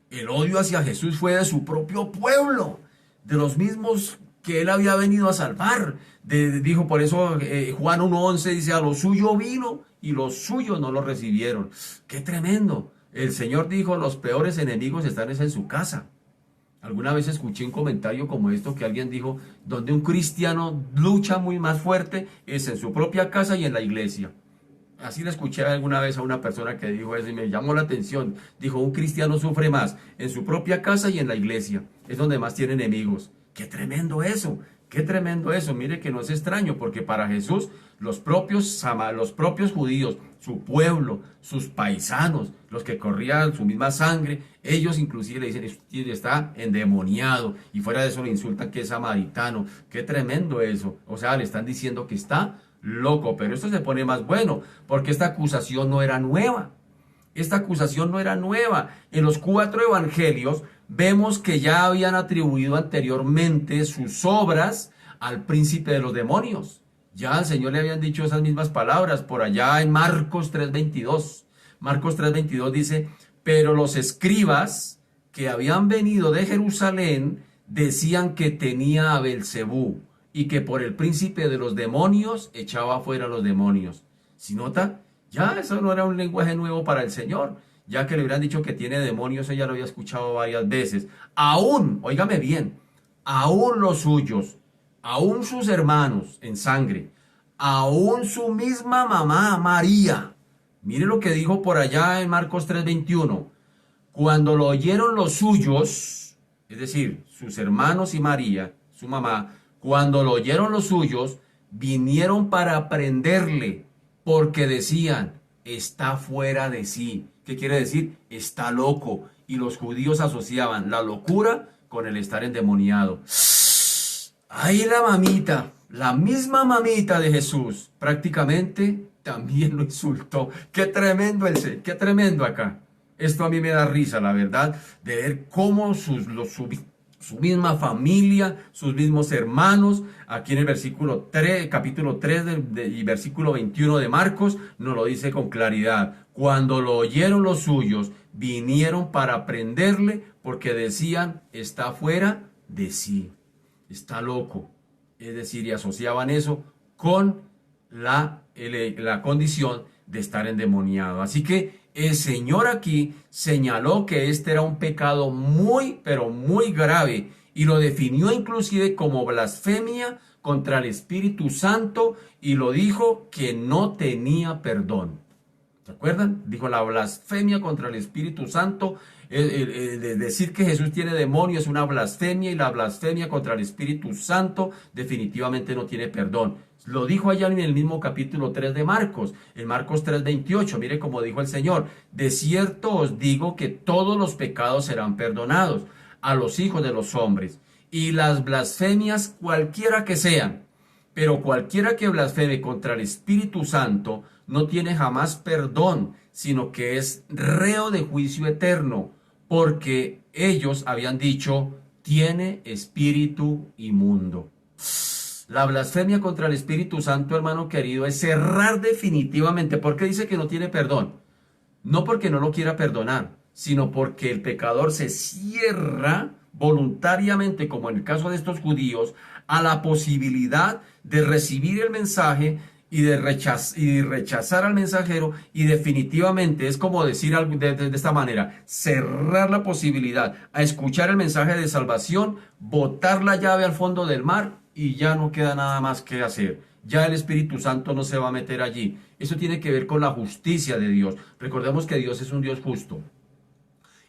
El odio hacia Jesús fue de su propio pueblo, de los mismos que él había venido a salvar. Dijo, por eso Juan 1:11 dice, a lo suyo vino y los suyos no lo recibieron. ¡Qué tremendo! El Señor dijo, los peores enemigos están en su casa. Alguna vez escuché un comentario como esto que alguien dijo, donde un cristiano lucha muy más fuerte es en su propia casa y en la iglesia. Así le escuché alguna vez a una persona que dijo eso y me llamó la atención. Dijo, un cristiano sufre más en su propia casa y en la iglesia. Es donde más tiene enemigos. ¡Qué tremendo eso! ¡Qué tremendo eso! Mire que no es extraño, porque para Jesús los propios judíos, su pueblo, sus paisanos, los que corrían su misma sangre, ellos inclusive le dicen, está endemoniado, y fuera de eso le insultan que es samaritano. ¡Qué tremendo eso! O sea, le están diciendo que está loco. Pero esto se pone más bueno, porque esta acusación no era nueva. Esta acusación no era nueva. En los 4 evangelios vemos que ya habían atribuido anteriormente sus obras al príncipe de los demonios. Ya al Señor le habían dicho esas mismas palabras por allá en Marcos 3:22. Marcos 3:22 dice, pero los escribas que habían venido de Jerusalén decían que tenía a Belcebú y que por el príncipe de los demonios echaba fuera a los demonios. ¿Sí nota? Ya eso no era un lenguaje nuevo para el Señor. Ya que le hubieran dicho que tiene demonios, ella lo había escuchado varias veces. Aún, óigame bien, aún los suyos, aún sus hermanos en sangre, aún su misma mamá María. Mire lo que dijo por allá en Marcos 3:21. Cuando lo oyeron los suyos, es decir, sus hermanos y María, su mamá, cuando lo oyeron los suyos, vinieron para prenderle, porque decían, está fuera de sí. ¿Qué quiere decir? Está loco. Y los judíos asociaban la locura con el estar endemoniado. Ahí la mamita, la misma mamita de Jesús, prácticamente también lo insultó. Qué tremendo qué tremendo acá. Esto a mí me da risa, la verdad, de ver cómo su misma familia, sus mismos hermanos, aquí en el versículo 3, capítulo 3 y versículo 21 de Marcos, nos lo dice con claridad. Cuando lo oyeron los suyos, vinieron para prenderle, porque decían, está fuera de sí, está loco. Es decir, y asociaban eso con la condición de estar endemoniado. Así que el Señor aquí señaló que este era un pecado muy, pero muy grave, y lo definió inclusive como blasfemia contra el Espíritu Santo, y lo dijo que no tenía perdón. ¿Se acuerdan? Dijo la blasfemia contra el Espíritu Santo. Decir que Jesús tiene demonio es una blasfemia, y la blasfemia contra el Espíritu Santo definitivamente no tiene perdón. Lo dijo allá en el mismo capítulo 3 de Marcos, en Marcos 3:28. Mire cómo dijo el Señor: de cierto os digo que todos los pecados serán perdonados a los hijos de los hombres, y las blasfemias cualquiera que sean, pero cualquiera que blasfeme contra el Espíritu Santo no tiene jamás perdón, sino que es reo de juicio eterno, porque ellos habían dicho, tiene espíritu inmundo. La blasfemia contra el Espíritu Santo, hermano querido, es cerrar definitivamente. ¿Por qué dice que no tiene perdón? No porque no lo quiera perdonar, sino porque el pecador se cierra voluntariamente, como en el caso de estos judíos, a la posibilidad de recibir el mensaje y de rechazar al mensajero, y definitivamente es como decir algo de esta manera: cerrar la posibilidad a escuchar el mensaje de salvación, botar la llave al fondo del mar y ya no queda nada más que hacer. Ya el Espíritu Santo no se va a meter allí. Eso tiene que ver con la justicia de Dios. Recordemos que Dios es un Dios justo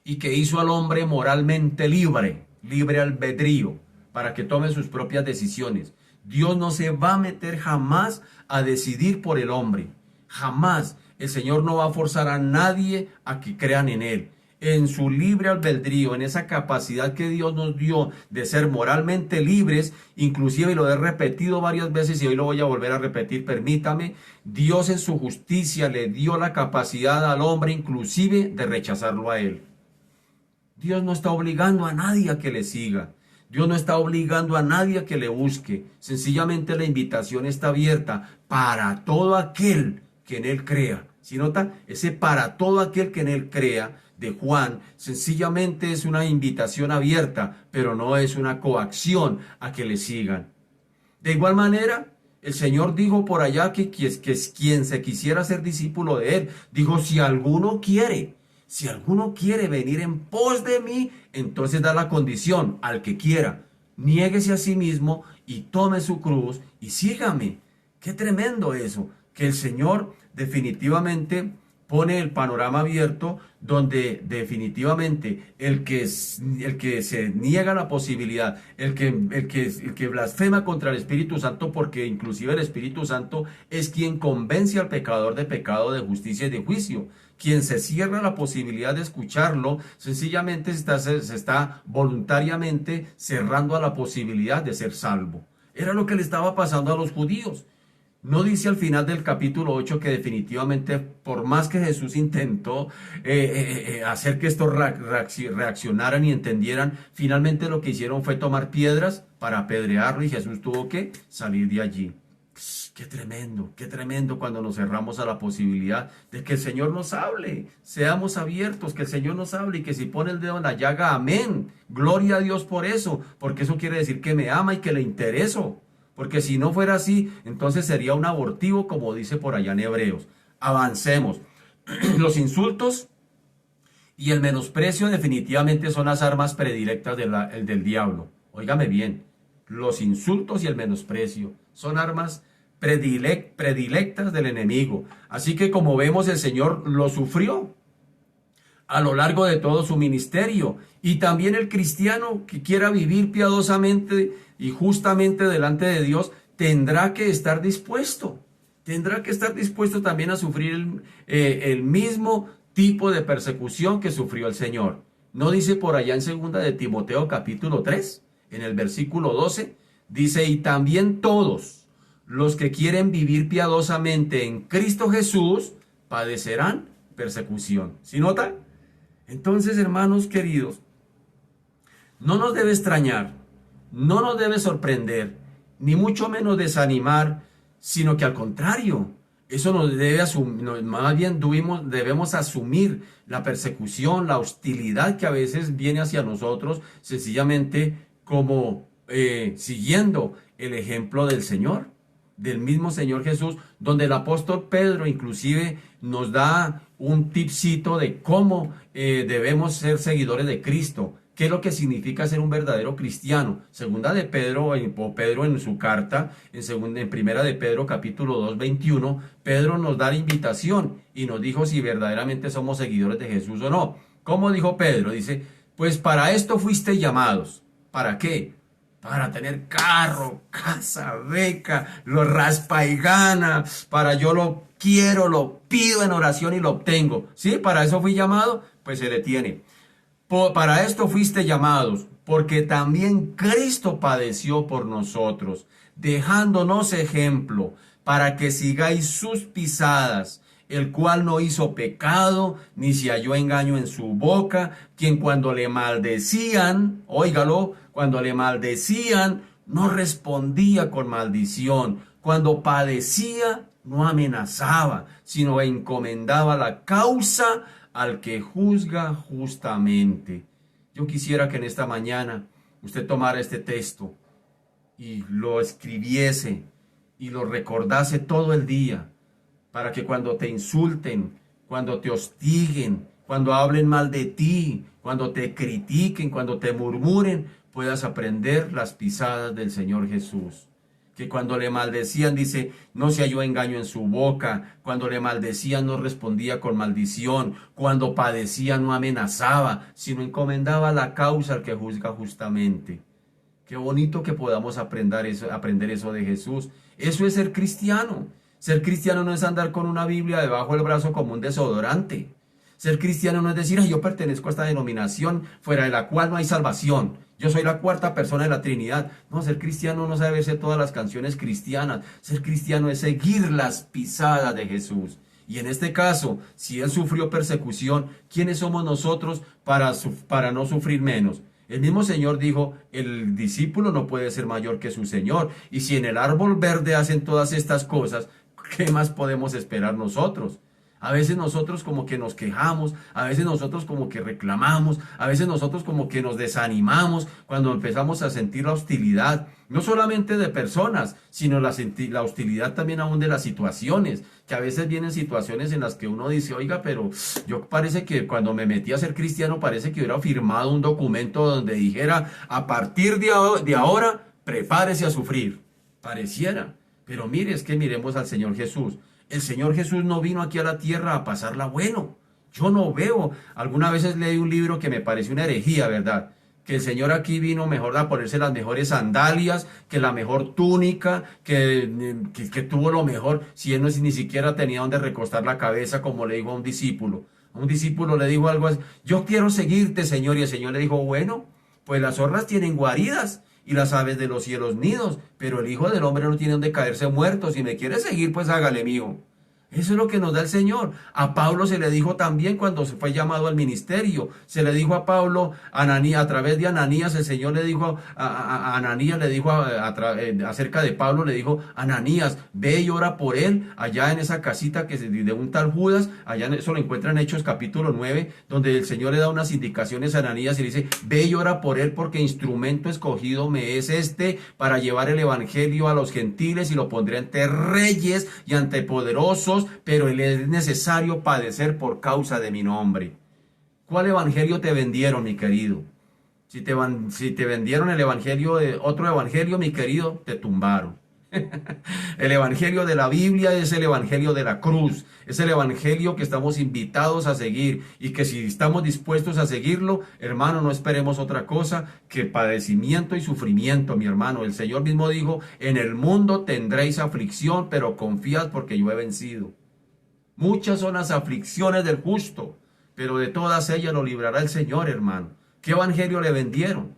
y que hizo al hombre moralmente libre, libre albedrío, para que tome sus propias decisiones. Dios no se va a meter jamás a decidir por el hombre. Jamás. El Señor no va a forzar a nadie a que crean en Él. En su libre albedrío, en esa capacidad que Dios nos dio de ser moralmente libres, inclusive lo he repetido varias veces y hoy lo voy a volver a repetir, permítame, Dios en su justicia le dio la capacidad al hombre inclusive de rechazarlo a Él. Dios no está obligando a nadie a que le siga. Dios no está obligando a nadie a que le busque. Sencillamente la invitación está abierta para todo aquel que en Él crea. ¿Sí nota? Ese para todo aquel que en Él crea de Juan, sencillamente es una invitación abierta, pero no es una coacción a que le sigan. De igual manera, el Señor dijo por allá que quien se quisiera ser discípulo de Él, dijo: si alguno quiere venir en pos de mí, entonces da la condición al que quiera: niéguese a sí mismo y tome su cruz y sígame. Qué tremendo eso, que el Señor definitivamente pone el panorama abierto, donde definitivamente el que se niega la posibilidad, el que blasfema contra el Espíritu Santo, porque inclusive el Espíritu Santo es quien convence al pecador de pecado, de justicia y de juicio. Quien se cierra a la posibilidad de escucharlo, sencillamente se está voluntariamente cerrando a la posibilidad de ser salvo. Era lo que le estaba pasando a los judíos. No dice al final del capítulo 8 que definitivamente, por más que Jesús intentó hacer que estos reaccionaran y entendieran, finalmente lo que hicieron fue tomar piedras para apedrearlo y Jesús tuvo que salir de allí. Qué tremendo cuando nos cerramos a la posibilidad de que el Señor nos hable. Seamos abiertos, que el Señor nos hable, y que si pone el dedo en la llaga, amén. Gloria a Dios por eso, porque eso quiere decir que me ama y que le intereso. Porque si no fuera así, entonces sería un abortivo, como dice por allá en Hebreos. Avancemos. Los insultos y el menosprecio definitivamente son las armas predilectas del diablo. Óigame bien, los insultos y el menosprecio son armas predilectas del enemigo. Así que, como vemos, el Señor lo sufrió a lo largo de todo su ministerio. Y también el cristiano que quiera vivir piadosamente y justamente delante de Dios tendrá que estar dispuesto también a sufrir el mismo tipo de persecución que sufrió el Señor. ¿No dice por allá en 2 de Timoteo capítulo 3, en el versículo 12? Dice: y también todos los que quieren vivir piadosamente en Cristo Jesús padecerán persecución. ¿Sí nota? Entonces, hermanos queridos, no nos debe extrañar, no nos debe sorprender, ni mucho menos desanimar, sino que al contrario, eso nos debe asumir, más bien debemos asumir la persecución, la hostilidad que a veces viene hacia nosotros, sencillamente como siguiendo el ejemplo del Señor, del mismo Señor Jesús, donde el apóstol Pedro inclusive nos da un tipcito de cómo debemos ser seguidores de Cristo. ¿Qué es lo que significa ser un verdadero cristiano? Segunda de Pedro, o Pedro en su carta, en primera de Pedro capítulo 2, 21, Pedro nos da la invitación y nos dijo si verdaderamente somos seguidores de Jesús o no. ¿Cómo dijo Pedro? Dice: pues para esto fuisteis llamados. ¿Para qué? Para tener carro, casa, beca, lo raspa y gana, para yo lo quiero, lo pido en oración y lo obtengo. ¿Sí? ¿Para eso fui llamado? Pues se detiene. Para esto fuiste llamados, porque también Cristo padeció por nosotros, dejándonos ejemplo, para que sigáis sus pisadas, el cual no hizo pecado, ni se halló engaño en su boca, quien cuando le maldecían, óigalo, cuando le maldecían, no respondía con maldición. Cuando padecía, no amenazaba, sino encomendaba la causa al que juzga justamente. Yo quisiera que en esta mañana usted tomara este texto y lo escribiese y lo recordase todo el día, para que cuando te insulten, cuando te hostiguen, cuando hablen mal de ti, cuando te critiquen, cuando te murmuren, puedas aprender las pisadas del Señor Jesús. Que cuando le maldecían, dice, no se halló engaño en su boca. Cuando le maldecían, no respondía con maldición. Cuando padecía, no amenazaba, sino encomendaba la causa al que juzga justamente. Qué bonito que podamos aprender eso de Jesús. Eso es ser cristiano. Ser cristiano no es andar con una Biblia debajo del brazo como un desodorante. Ser cristiano no es decir, yo pertenezco a esta denominación fuera de la cual no hay salvación. Yo soy la cuarta persona de la Trinidad. No, ser cristiano no sabe verse todas las canciones cristianas. Ser cristiano es seguir las pisadas de Jesús. Y en este caso, si Él sufrió persecución, ¿quiénes somos nosotros para no sufrir menos? El mismo Señor dijo, el discípulo no puede ser mayor que su Señor. Y si en el árbol verde hacen todas estas cosas, ¿qué más podemos esperar nosotros? A veces nosotros como que nos quejamos, a veces nosotros como que reclamamos, a veces nosotros como que nos desanimamos cuando empezamos a sentir la hostilidad, no solamente de personas, sino la hostilidad también aún de las situaciones, que a veces vienen situaciones en las que uno dice, oiga, pero yo parece que cuando me metí a ser cristiano parece que hubiera firmado un documento donde dijera, a partir de ahora, prepárese a sufrir. Pareciera, pero mire, es que miremos al Señor Jesús. El Señor Jesús no vino aquí a la tierra a pasarla bueno. Yo no veo. Algunas veces leí un libro que me pareció una herejía, ¿verdad? Que el Señor aquí vino mejor a ponerse las mejores sandalias, que la mejor túnica, que tuvo lo mejor, si él no ni siquiera tenía donde recostar la cabeza, como le dijo a un discípulo. A un discípulo le dijo algo así, yo quiero seguirte, Señor. Y el Señor le dijo, bueno, pues las zorras tienen guaridas y las aves de los cielos nidos, pero el Hijo del Hombre no tiene donde caerse muerto. Si me quiere seguir, pues hágale, mijo. Eso es lo que nos da el Señor. A Pablo se le dijo también cuando se fue llamado al ministerio. Se le dijo a Pablo, a través de Ananías, el Señor le dijo a Ananías, le dijo acerca de Pablo, le dijo, Ananías, ve y ora por él, allá en esa casita que de un tal Judas, allá eso lo encuentran en Hechos capítulo 9, donde el Señor le da unas indicaciones a Ananías y le dice, ve y ora por él porque instrumento escogido me es este para llevar el evangelio a los gentiles y lo pondré ante reyes y ante poderosos, pero es necesario padecer por causa de mi nombre. ¿Cuál evangelio te vendieron, mi querido? Si te vendieron el evangelio de otro evangelio, mi querido, te tumbaron. El evangelio de la Biblia es el evangelio de la cruz, es el evangelio que estamos invitados a seguir y que si estamos dispuestos a seguirlo, hermano, no esperemos otra cosa que padecimiento y sufrimiento, mi hermano. El Señor mismo dijo, en el mundo tendréis aflicción, pero confiad porque yo he vencido. Muchas son las aflicciones del justo, pero de todas ellas lo librará el Señor, hermano. ¿Qué evangelio le vendieron?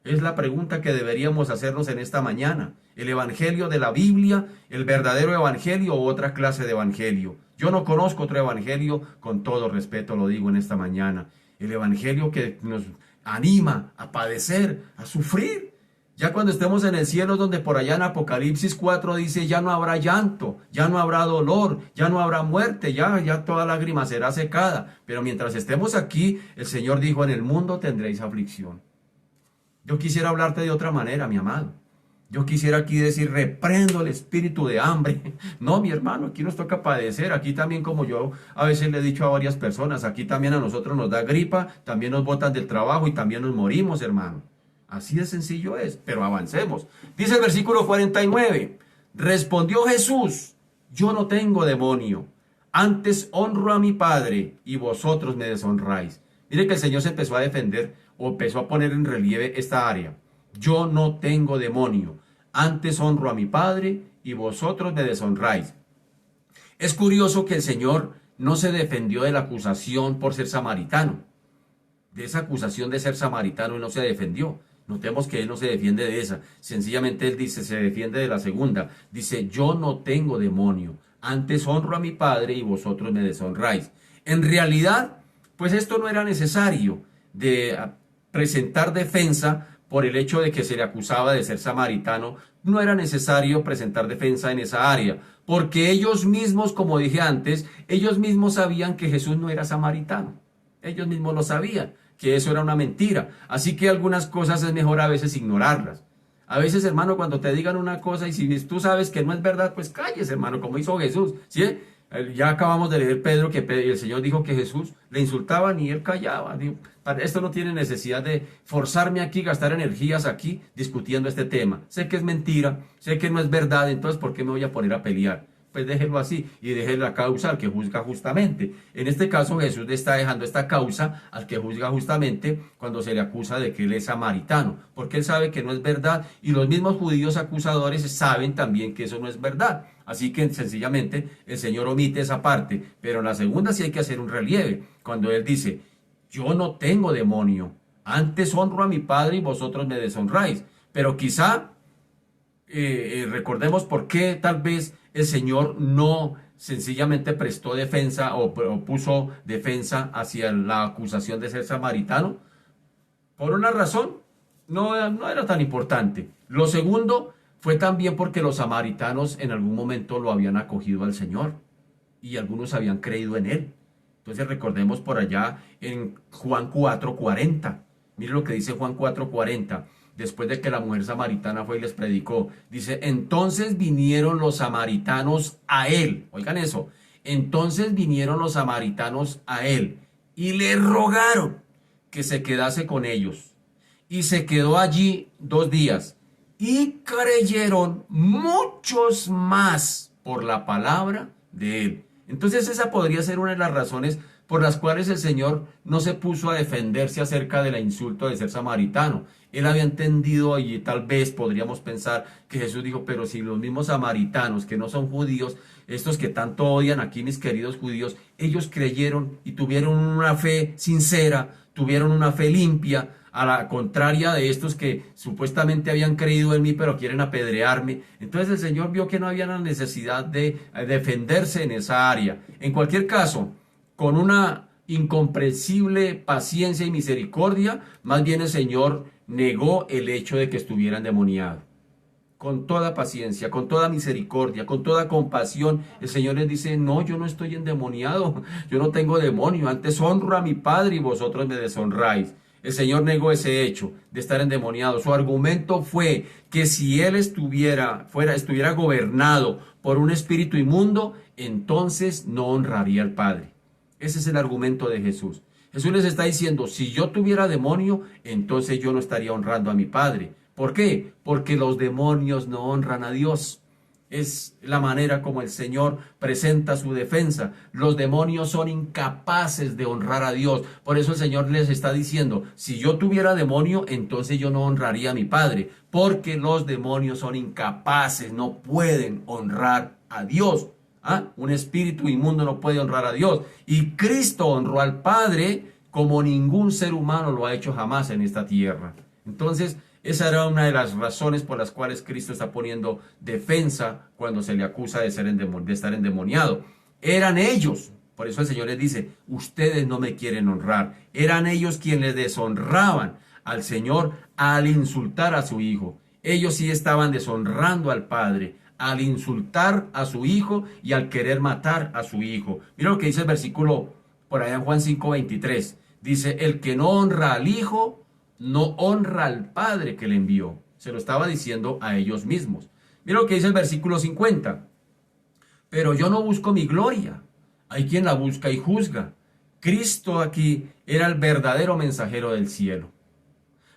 Es la pregunta que deberíamos hacernos en esta mañana. ¿El evangelio de la Biblia, el verdadero evangelio o otra clase de evangelio? Yo no conozco otro evangelio, con todo respeto lo digo en esta mañana. El evangelio que nos anima a padecer, a sufrir. Ya cuando estemos en el cielo, donde por allá en Apocalipsis 4 dice, ya no habrá llanto, ya no habrá dolor, ya no habrá muerte, ya toda lágrima será secada. Pero mientras estemos aquí, el Señor dijo, en el mundo tendréis aflicción. Yo quisiera hablarte de otra manera, mi amado. Yo quisiera aquí decir, reprendo el espíritu de hambre. No, mi hermano, aquí nos toca padecer. Aquí también, como yo a veces le he dicho a varias personas, aquí también a nosotros nos da gripa, también nos botan del trabajo y también nos morimos, hermano. Así de sencillo es, pero avancemos. Dice el versículo 49, respondió Jesús, yo no tengo demonio, antes honro a mi Padre y vosotros me deshonráis. Mire que el Señor se empezó a defender o empezó a poner en relieve esta área. Yo no tengo demonio, antes honro a mi Padre y vosotros me deshonráis. Es curioso que el Señor no se defendió de la acusación por ser samaritano. De esa acusación de ser samaritano Él no se defendió. Notemos que Él no se defiende de esa. Sencillamente Él dice, se defiende de la segunda. Dice, yo no tengo demonio, antes honro a mi Padre y vosotros me deshonráis. En realidad, pues esto no era necesario de presentar defensa, por el hecho de que se le acusaba de ser samaritano, no era necesario presentar defensa en esa área, porque ellos mismos, como dije antes, ellos mismos sabían que Jesús no era samaritano. Ellos mismos lo sabían, que eso era una mentira. Así que algunas cosas es mejor a veces ignorarlas. A veces, hermano, cuando te digan una cosa y si tú sabes que no es verdad, pues calles, hermano, como hizo Jesús, ¿sí? Ya acabamos de leer Pedro que el Señor dijo que Jesús le insultaban y él callaba. Digo, esto no tiene necesidad de forzarme aquí, gastar energías aquí discutiendo este tema. Sé que es mentira, sé que no es verdad, entonces ¿por qué me voy a poner a pelear? Pues déjelo así y déjelo la causa al que juzga justamente. En este caso Jesús le está dejando esta causa al que juzga justamente cuando se le acusa de que él es samaritano, porque él sabe que no es verdad y los mismos judíos acusadores saben también que eso no es verdad. Así que sencillamente el Señor omite esa parte, pero en la segunda sí hay que hacer un relieve, cuando Él dice, yo no tengo demonio, antes honro a mi Padre y vosotros me deshonráis. Pero quizá recordemos por qué tal vez el Señor no sencillamente prestó defensa o puso defensa hacia la acusación de ser samaritano. Por una razón, no era tan importante. Lo segundo fue también porque los samaritanos en algún momento lo habían acogido al Señor y algunos habían creído en él. Entonces recordemos por allá en Juan 4:40. Mire lo que dice Juan 4:40. Después de que la mujer samaritana fue y les predicó. Dice, entonces vinieron los samaritanos a él. Oigan eso. Entonces vinieron los samaritanos a él y le rogaron que se quedase con ellos. Y se quedó allí 2 días. Y creyeron muchos más por la palabra de él. Entonces esa podría ser una de las razones por las cuales el Señor no se puso a defenderse acerca del insulto de ser samaritano. Él había entendido y tal vez podríamos pensar que Jesús dijo, pero si los mismos samaritanos que no son judíos, estos que tanto odian aquí mis queridos judíos, ellos creyeron y tuvieron una fe sincera, tuvieron una fe limpia, a la contraria de estos que supuestamente habían creído en mí pero quieren apedrearme. Entonces el Señor vio que no había la necesidad de defenderse en esa área. En cualquier caso, con una incomprensible paciencia y misericordia, más bien el Señor negó el hecho de que estuviera endemoniado. Con toda paciencia, con toda misericordia, con toda compasión, el Señor les dice, no, yo no estoy endemoniado, yo no tengo demonio, antes honro a mi Padre y vosotros me deshonráis. El Señor negó ese hecho de estar endemoniado. Su argumento fue que si él estuviera gobernado por un espíritu inmundo, entonces no honraría al Padre. Ese es el argumento de Jesús. Jesús les está diciendo, si yo tuviera demonio, entonces yo no estaría honrando a mi Padre. ¿Por qué? Porque los demonios no honran a Dios. Es la manera como el Señor presenta su defensa. Los demonios son incapaces de honrar a Dios. Por eso el Señor les está diciendo, si yo tuviera demonio, entonces yo no honraría a mi Padre. Porque los demonios son incapaces, no pueden honrar a Dios. Un espíritu inmundo no puede honrar a Dios. Y Cristo honró al Padre como ningún ser humano lo ha hecho jamás en esta tierra. Entonces, esa era una de las razones por las cuales Cristo está poniendo defensa cuando se le acusa de estar endemoniado. Eran ellos, por eso el Señor les dice, ustedes no me quieren honrar. Eran ellos quienes deshonraban al Señor al insultar a su Hijo. Ellos sí estaban deshonrando al Padre al insultar a su Hijo y al querer matar a su Hijo. Mira lo que dice el versículo por allá en Juan 5:23. Dice, el que no honra al Hijo, no honra al Padre que le envió. Se lo estaba diciendo a ellos mismos. Mira lo que dice el versículo 50. Pero yo no busco mi gloria. Hay quien la busca y juzga. Cristo aquí era el verdadero mensajero del cielo.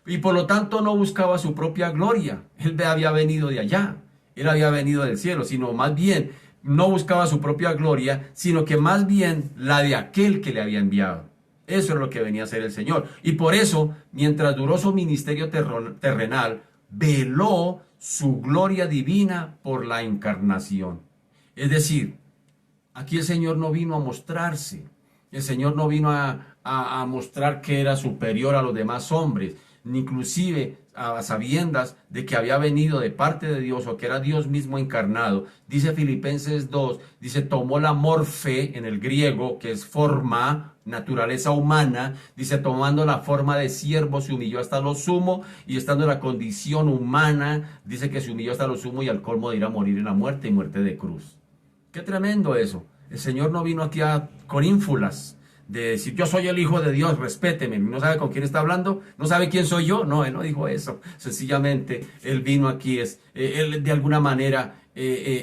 Y por lo tanto no buscaba su propia gloria. Él había venido de allá. Él había venido del cielo, sino más bien no buscaba su propia gloria, sino que más bien la de aquel que le había enviado. Eso es lo que venía a hacer el Señor. Y por eso, mientras duró su ministerio terrenal, veló su gloria divina por la encarnación. Es decir, aquí el Señor no vino a mostrarse. El Señor no vino a mostrar que era superior a los demás hombres. inclusive a sabiendas de que había venido de parte de Dios o que era Dios mismo encarnado. Dice Filipenses 2, dice, tomó la morfe en el griego, que es forma, naturaleza humana, dice, tomando la forma de siervo, se humilló hasta lo sumo, y estando en la condición humana, dice que se humilló hasta lo sumo y al colmo de ir a morir en la muerte y muerte de cruz. Qué tremendo eso. El Señor no vino aquí con ínfulas de decir, yo soy el Hijo de Dios, respéteme. No sabe con quién está hablando, no sabe quién soy yo. No, Él no dijo eso. Sencillamente, Él vino aquí, Él de alguna manera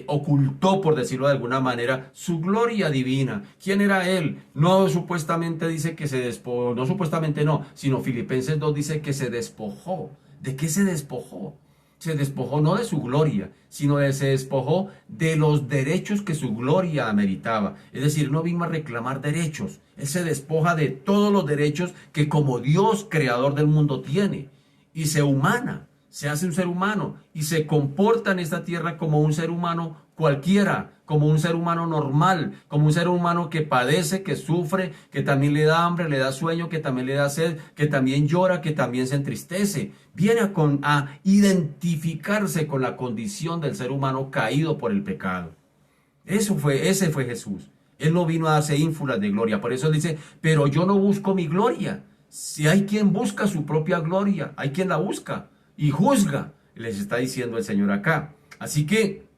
ocultó, por decirlo de alguna manera, su gloria divina. ¿Quién era Él? No supuestamente dice que se despojó, no supuestamente no, sino Filipenses 2 dice que se despojó. ¿De qué se despojó? Se despojó no de su gloria, sino se despojó de los derechos que su gloria ameritaba. Es decir, no vino a reclamar derechos. Él se despoja de todos los derechos que como Dios, creador del mundo, tiene. Y se humana, se hace un ser humano y se comporta en esta tierra como un ser humano cualquiera, como un ser humano normal, como un ser humano que padece, que sufre, que también le da hambre, le da sueño, que también le da sed, que también llora, que también se entristece. Viene a identificarse con la condición del ser humano caído por el pecado. Ese fue Jesús. Él no vino a darse ínfulas de gloria. Por eso él dice, pero yo no busco mi gloria. Si hay quien busca su propia gloria, hay quien la busca y juzga, les está diciendo el Señor acá. Así que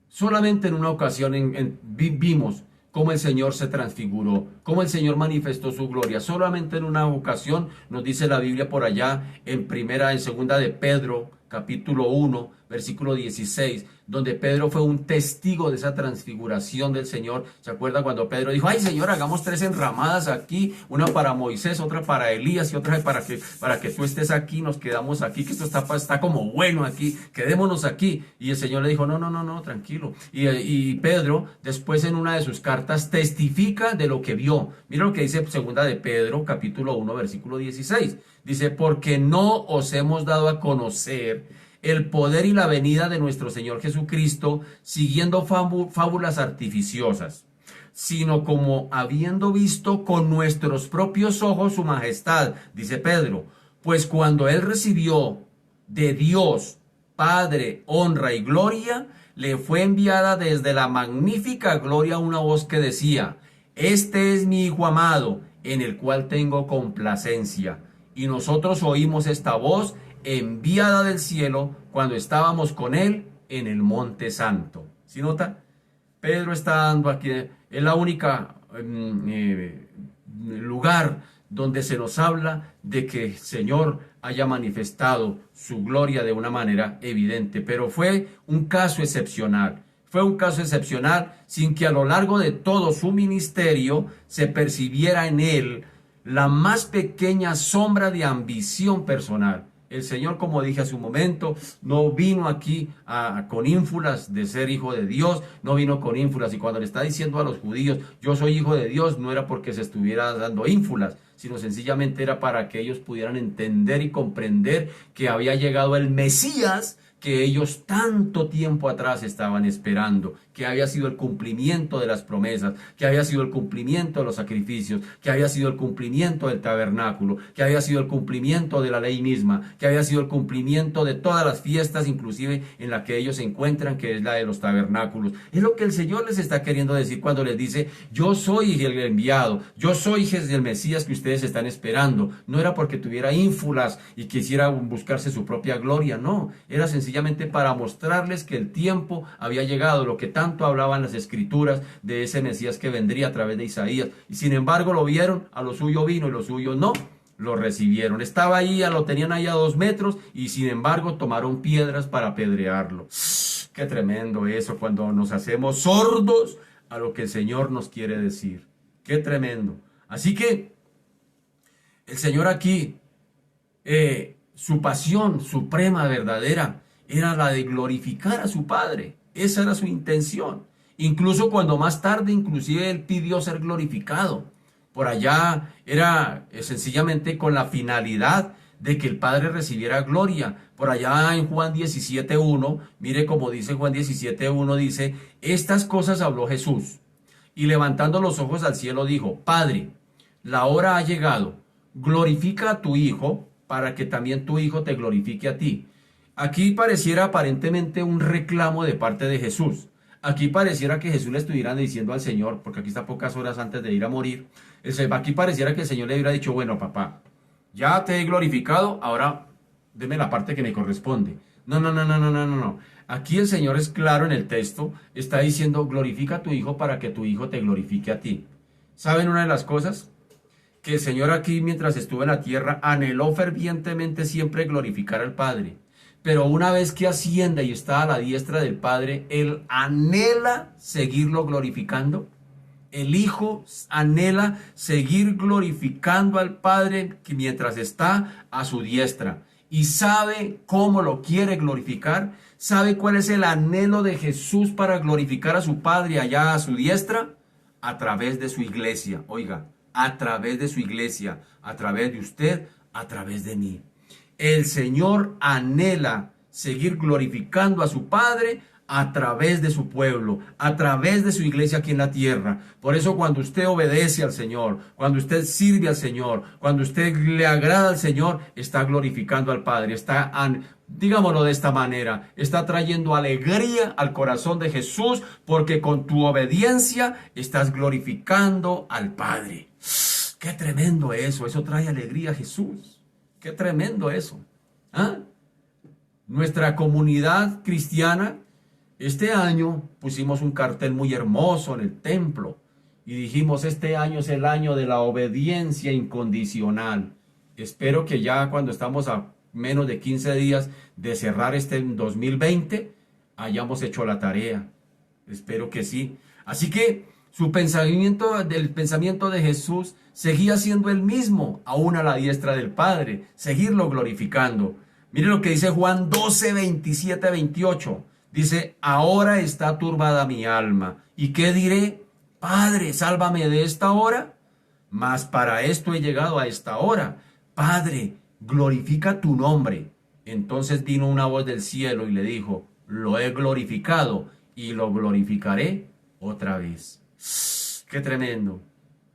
solamente en una ocasión vimos cómo el Señor se transfiguró, cómo el Señor manifestó su gloria. Solamente en una ocasión nos dice la Biblia por allá en segunda de Pedro, capítulo 1, versículo 16, donde Pedro fue un testigo de esa transfiguración del Señor. ¿Se acuerda cuando Pedro dijo, ay Señor, hagamos 3 enramadas aquí, una para Moisés, otra para Elías y otra para que tú estés aquí, nos quedamos aquí, que esto está como bueno aquí, quedémonos aquí? Y el Señor le dijo, no, tranquilo. Y Pedro, después en una de sus cartas, testifica de lo que vio. Mira lo que dice segunda de Pedro, capítulo 1, versículo 16. Dice, porque no os hemos dado a conocer el poder y la venida de nuestro Señor Jesucristo siguiendo fábulas artificiosas, sino como habiendo visto con nuestros propios ojos su majestad, dice Pedro, pues cuando él recibió de Dios Padre honra y gloria, le fue enviada desde la magnífica gloria una voz que decía, este es mi Hijo amado, en el cual tengo complacencia. Y nosotros oímos esta voz enviada del cielo cuando estábamos con él en el monte santo. ¿Sí nota? Pedro está dando aquí, es la única lugar donde se nos habla de que el Señor haya manifestado su gloria de una manera evidente, pero fue un caso excepcional. Fue un caso excepcional sin que a lo largo de todo su ministerio se percibiera en él la más pequeña sombra de ambición personal. El Señor, como dije hace un momento, no vino aquí con ínfulas de ser hijo de Dios, no vino con ínfulas. Y cuando le está diciendo a los judíos, yo soy hijo de Dios, no era porque se estuviera dando ínfulas, sino sencillamente era para que ellos pudieran entender y comprender que había llegado el Mesías que ellos tanto tiempo atrás estaban esperando, que había sido el cumplimiento de las promesas, que había sido el cumplimiento de los sacrificios, que había sido el cumplimiento del tabernáculo, que había sido el cumplimiento de la ley misma, que había sido el cumplimiento de todas las fiestas, inclusive en la que ellos se encuentran, que es la de los tabernáculos. Es lo que el Señor les está queriendo decir cuando les dice, yo soy el enviado, yo soy el Mesías que ustedes están esperando. No era porque tuviera ínfulas y quisiera buscarse su propia gloria, no, era sencillamente para mostrarles que el tiempo había llegado, lo que tanto hablaban las escrituras de ese Mesías que vendría a través de Isaías. Y sin embargo lo vieron, a lo suyo vino y lo suyo no lo recibieron. Estaba ahí, lo tenían ahí a 2 metros y sin embargo tomaron piedras para apedrearlo. Qué tremendo eso cuando nos hacemos sordos a lo que el Señor nos quiere decir. Qué tremendo. Así que el Señor aquí, su pasión suprema, verdadera, era la de glorificar a su Padre. Esa era su intención. Incluso cuando más tarde, inclusive él pidió ser glorificado. Por allá era sencillamente con la finalidad de que el Padre recibiera gloria. Por allá en Juan 17:1, mire como dice Juan 17:1, dice, estas cosas habló Jesús. Y levantando los ojos al cielo dijo, Padre, la hora ha llegado. glorifica a tu hijo para que también tu hijo te glorifique a ti. Aquí pareciera aparentemente un reclamo de parte de Jesús. Aquí pareciera que Jesús le estuviera diciendo al Señor, porque aquí está pocas horas antes de ir a morir, aquí pareciera que el Señor le hubiera dicho, bueno, papá, ya te he glorificado, ahora deme la parte que me corresponde. No, no, no, no, no, no, no, no. Aquí el Señor es claro en el texto, está diciendo, glorifica a tu hijo para que tu hijo te glorifique a ti. ¿Saben una de las cosas? Que el Señor aquí, mientras estuvo en la tierra, anheló fervientemente siempre glorificar al Padre. Pero una vez que asciende y está a la diestra del Padre, Él anhela seguirlo glorificando. El Hijo anhela seguir glorificando al Padre mientras está a su diestra. Y sabe cómo lo quiere glorificar. ¿Sabe cuál es el anhelo de Jesús para glorificar a su Padre allá a su diestra? A través de su iglesia. Oiga, a través de su iglesia, a través de usted, a través de mí. El Señor anhela seguir glorificando a su Padre a través de su pueblo, a través de su iglesia aquí en la tierra. Por eso cuando usted obedece al Señor, cuando usted sirve al Señor, cuando usted le agrada al Señor, está glorificando al Padre, digámoslo de esta manera, está trayendo alegría al corazón de Jesús, porque con tu obediencia estás glorificando al Padre. ¡Qué tremendo eso trae alegría a Jesús! ¡Qué tremendo eso! ¿Ah? Nuestra comunidad cristiana, este año pusimos un cartel muy hermoso en el templo y dijimos, este año es el año de la obediencia incondicional. Espero que ya cuando estamos a menos de 15 días de cerrar este 2020, hayamos hecho la tarea. Espero que sí. Así que el pensamiento de Jesús seguía siendo el mismo, aún a la diestra del Padre, seguirlo glorificando. Mire lo que dice Juan 12, 27, 28. Dice, ahora está turbada mi alma. ¿Y qué diré? Padre, sálvame de esta hora. Mas para esto he llegado a esta hora. Padre, glorifica tu nombre. Entonces vino una voz del cielo y le dijo, lo he glorificado y lo glorificaré otra vez. ¡Qué tremendo!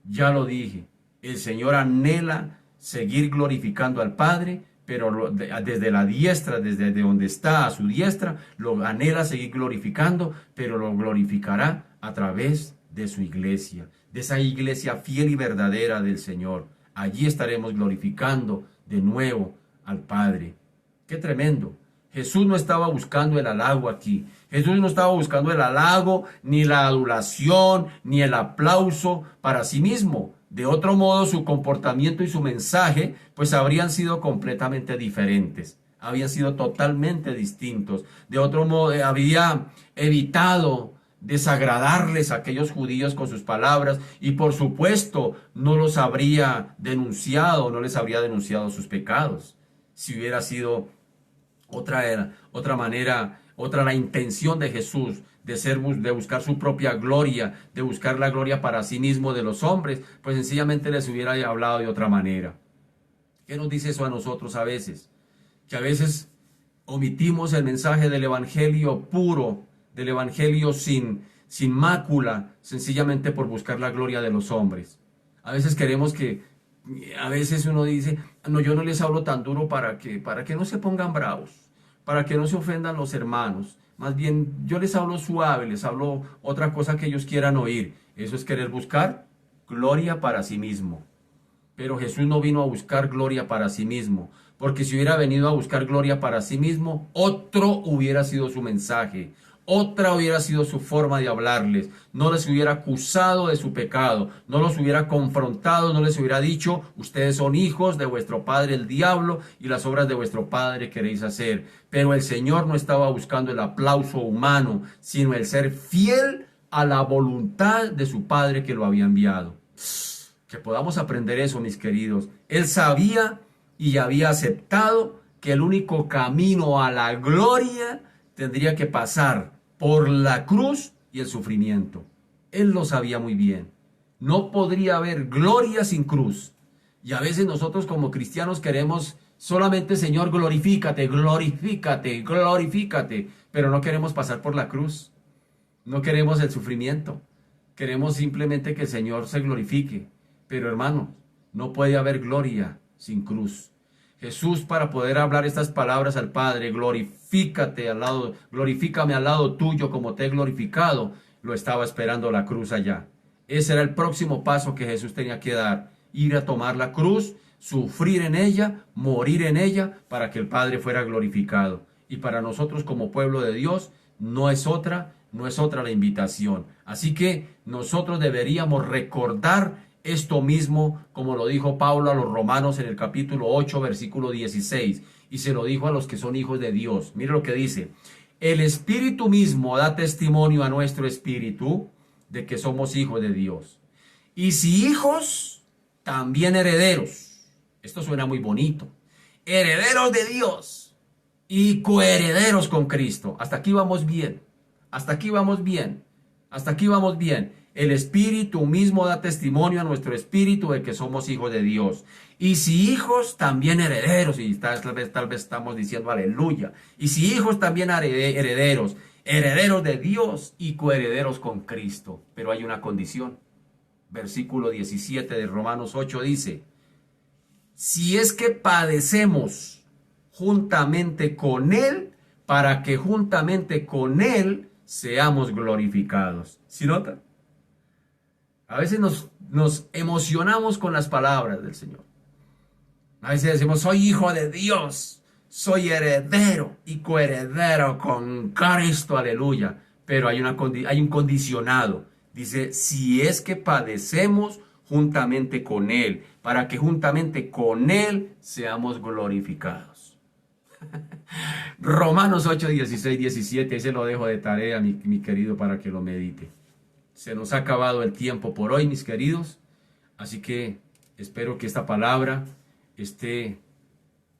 Ya lo dije, el Señor anhela seguir glorificando al Padre, pero desde la diestra, desde donde está a su diestra, lo anhela seguir glorificando, pero lo glorificará a través de su iglesia, de esa iglesia fiel y verdadera del Señor. Allí estaremos glorificando de nuevo al Padre. ¡Qué tremendo! Jesús no estaba buscando el halago aquí. Jesús no estaba buscando el halago, ni la adulación, ni el aplauso para sí mismo. De otro modo, su comportamiento y su mensaje, pues habrían sido completamente diferentes. Habían sido totalmente distintos. De otro modo, había evitado desagradarles a aquellos judíos con sus palabras y por supuesto no los habría denunciado, no les habría denunciado sus pecados. Si hubiera sido otra manera, la intención de Jesús de buscar su propia gloria, de buscar la gloria para sí mismo de los hombres, pues sencillamente les hubiera hablado de otra manera. ¿Qué nos dice eso a nosotros a veces? Que a veces omitimos el mensaje del evangelio puro, del evangelio sin mácula, sencillamente por buscar la gloria de los hombres. A veces a veces uno dice, no, yo no les hablo tan duro para que no se pongan bravos, para que no se ofendan los hermanos. Más bien, yo les hablo suave, les hablo otra cosa que ellos quieran oír. Eso es querer buscar gloria para sí mismo. Pero Jesús no vino a buscar gloria para sí mismo, porque si hubiera venido a buscar gloria para sí mismo, otro hubiera sido su mensaje. Otra hubiera sido su forma de hablarles, no les hubiera acusado de su pecado, no los hubiera confrontado, no les hubiera dicho, ustedes son hijos de vuestro padre el diablo y las obras de vuestro padre queréis hacer. Pero el Señor no estaba buscando el aplauso humano, sino el ser fiel a la voluntad de su Padre que lo había enviado. Que podamos aprender eso, mis queridos. Él sabía y había aceptado que el único camino a la gloria tendría que pasar por la cruz y el sufrimiento. Él lo sabía muy bien. No podría haber gloria sin cruz. Y a veces nosotros como cristianos queremos solamente, Señor, glorifícate, glorifícate, glorifícate. Pero no queremos pasar por la cruz. No queremos el sufrimiento. Queremos simplemente que el Señor se glorifique. Pero hermano, No puede haber gloria sin cruz. Jesús, para poder hablar estas palabras al Padre, glorifícame al lado tuyo como te he glorificado, lo estaba esperando la cruz allá. Ese era el próximo paso que Jesús tenía que dar, ir a tomar la cruz, sufrir en ella, morir en ella, para que el Padre fuera glorificado. Y para nosotros como pueblo de Dios, no es otra la invitación. Así que nosotros deberíamos recordar esto mismo, como lo dijo Pablo a los romanos en el capítulo 8, versículo 16, y se lo dijo a los que son hijos de Dios. Mire lo que dice: el Espíritu mismo da testimonio a nuestro espíritu de que somos hijos de Dios. Y si hijos, también herederos. Esto suena muy bonito. Herederos de Dios y coherederos con Cristo. Hasta aquí vamos bien. Hasta aquí vamos bien. Hasta aquí vamos bien. El Espíritu mismo da testimonio a nuestro espíritu de que somos hijos de Dios. Y si hijos, también herederos. Y tal vez estamos diciendo aleluya. Y si hijos, también herederos. Herederos de Dios y coherederos con Cristo. Pero hay una condición. Versículo 17 de Romanos 8 dice: si es que padecemos juntamente con Él, para que juntamente con Él seamos glorificados. ¿Sí nota? A veces nos emocionamos con las palabras del Señor. A veces decimos: soy hijo de Dios, soy heredero y coheredero con Cristo, aleluya. Pero hay un condicionado. Dice: si es que padecemos juntamente con Él, para que juntamente con Él seamos glorificados. Romanos 8, 16, 17, ahí se lo dejo de tarea, mi querido, para que lo medite. Se nos ha acabado el tiempo por hoy, mis queridos, así que espero que esta palabra esté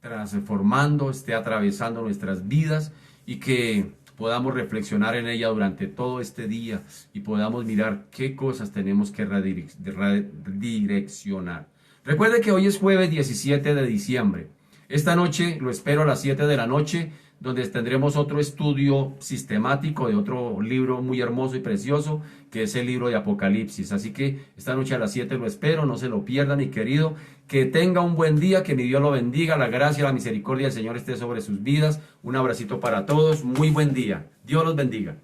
transformando, esté atravesando nuestras vidas y que podamos reflexionar en ella durante todo este día y podamos mirar qué cosas tenemos que redireccionar. Recuerde que hoy es jueves 17 de diciembre. Esta noche lo espero a las 7 de la noche, donde tendremos otro estudio sistemático de otro libro muy hermoso y precioso, que es el libro de Apocalipsis. Así que esta noche a las 7 lo espero, no se lo pierdan, mi querido. Que tenga un buen día, que mi Dios lo bendiga, la gracia, la misericordia del Señor esté sobre sus vidas. Un abracito para todos, muy buen día. Dios los bendiga.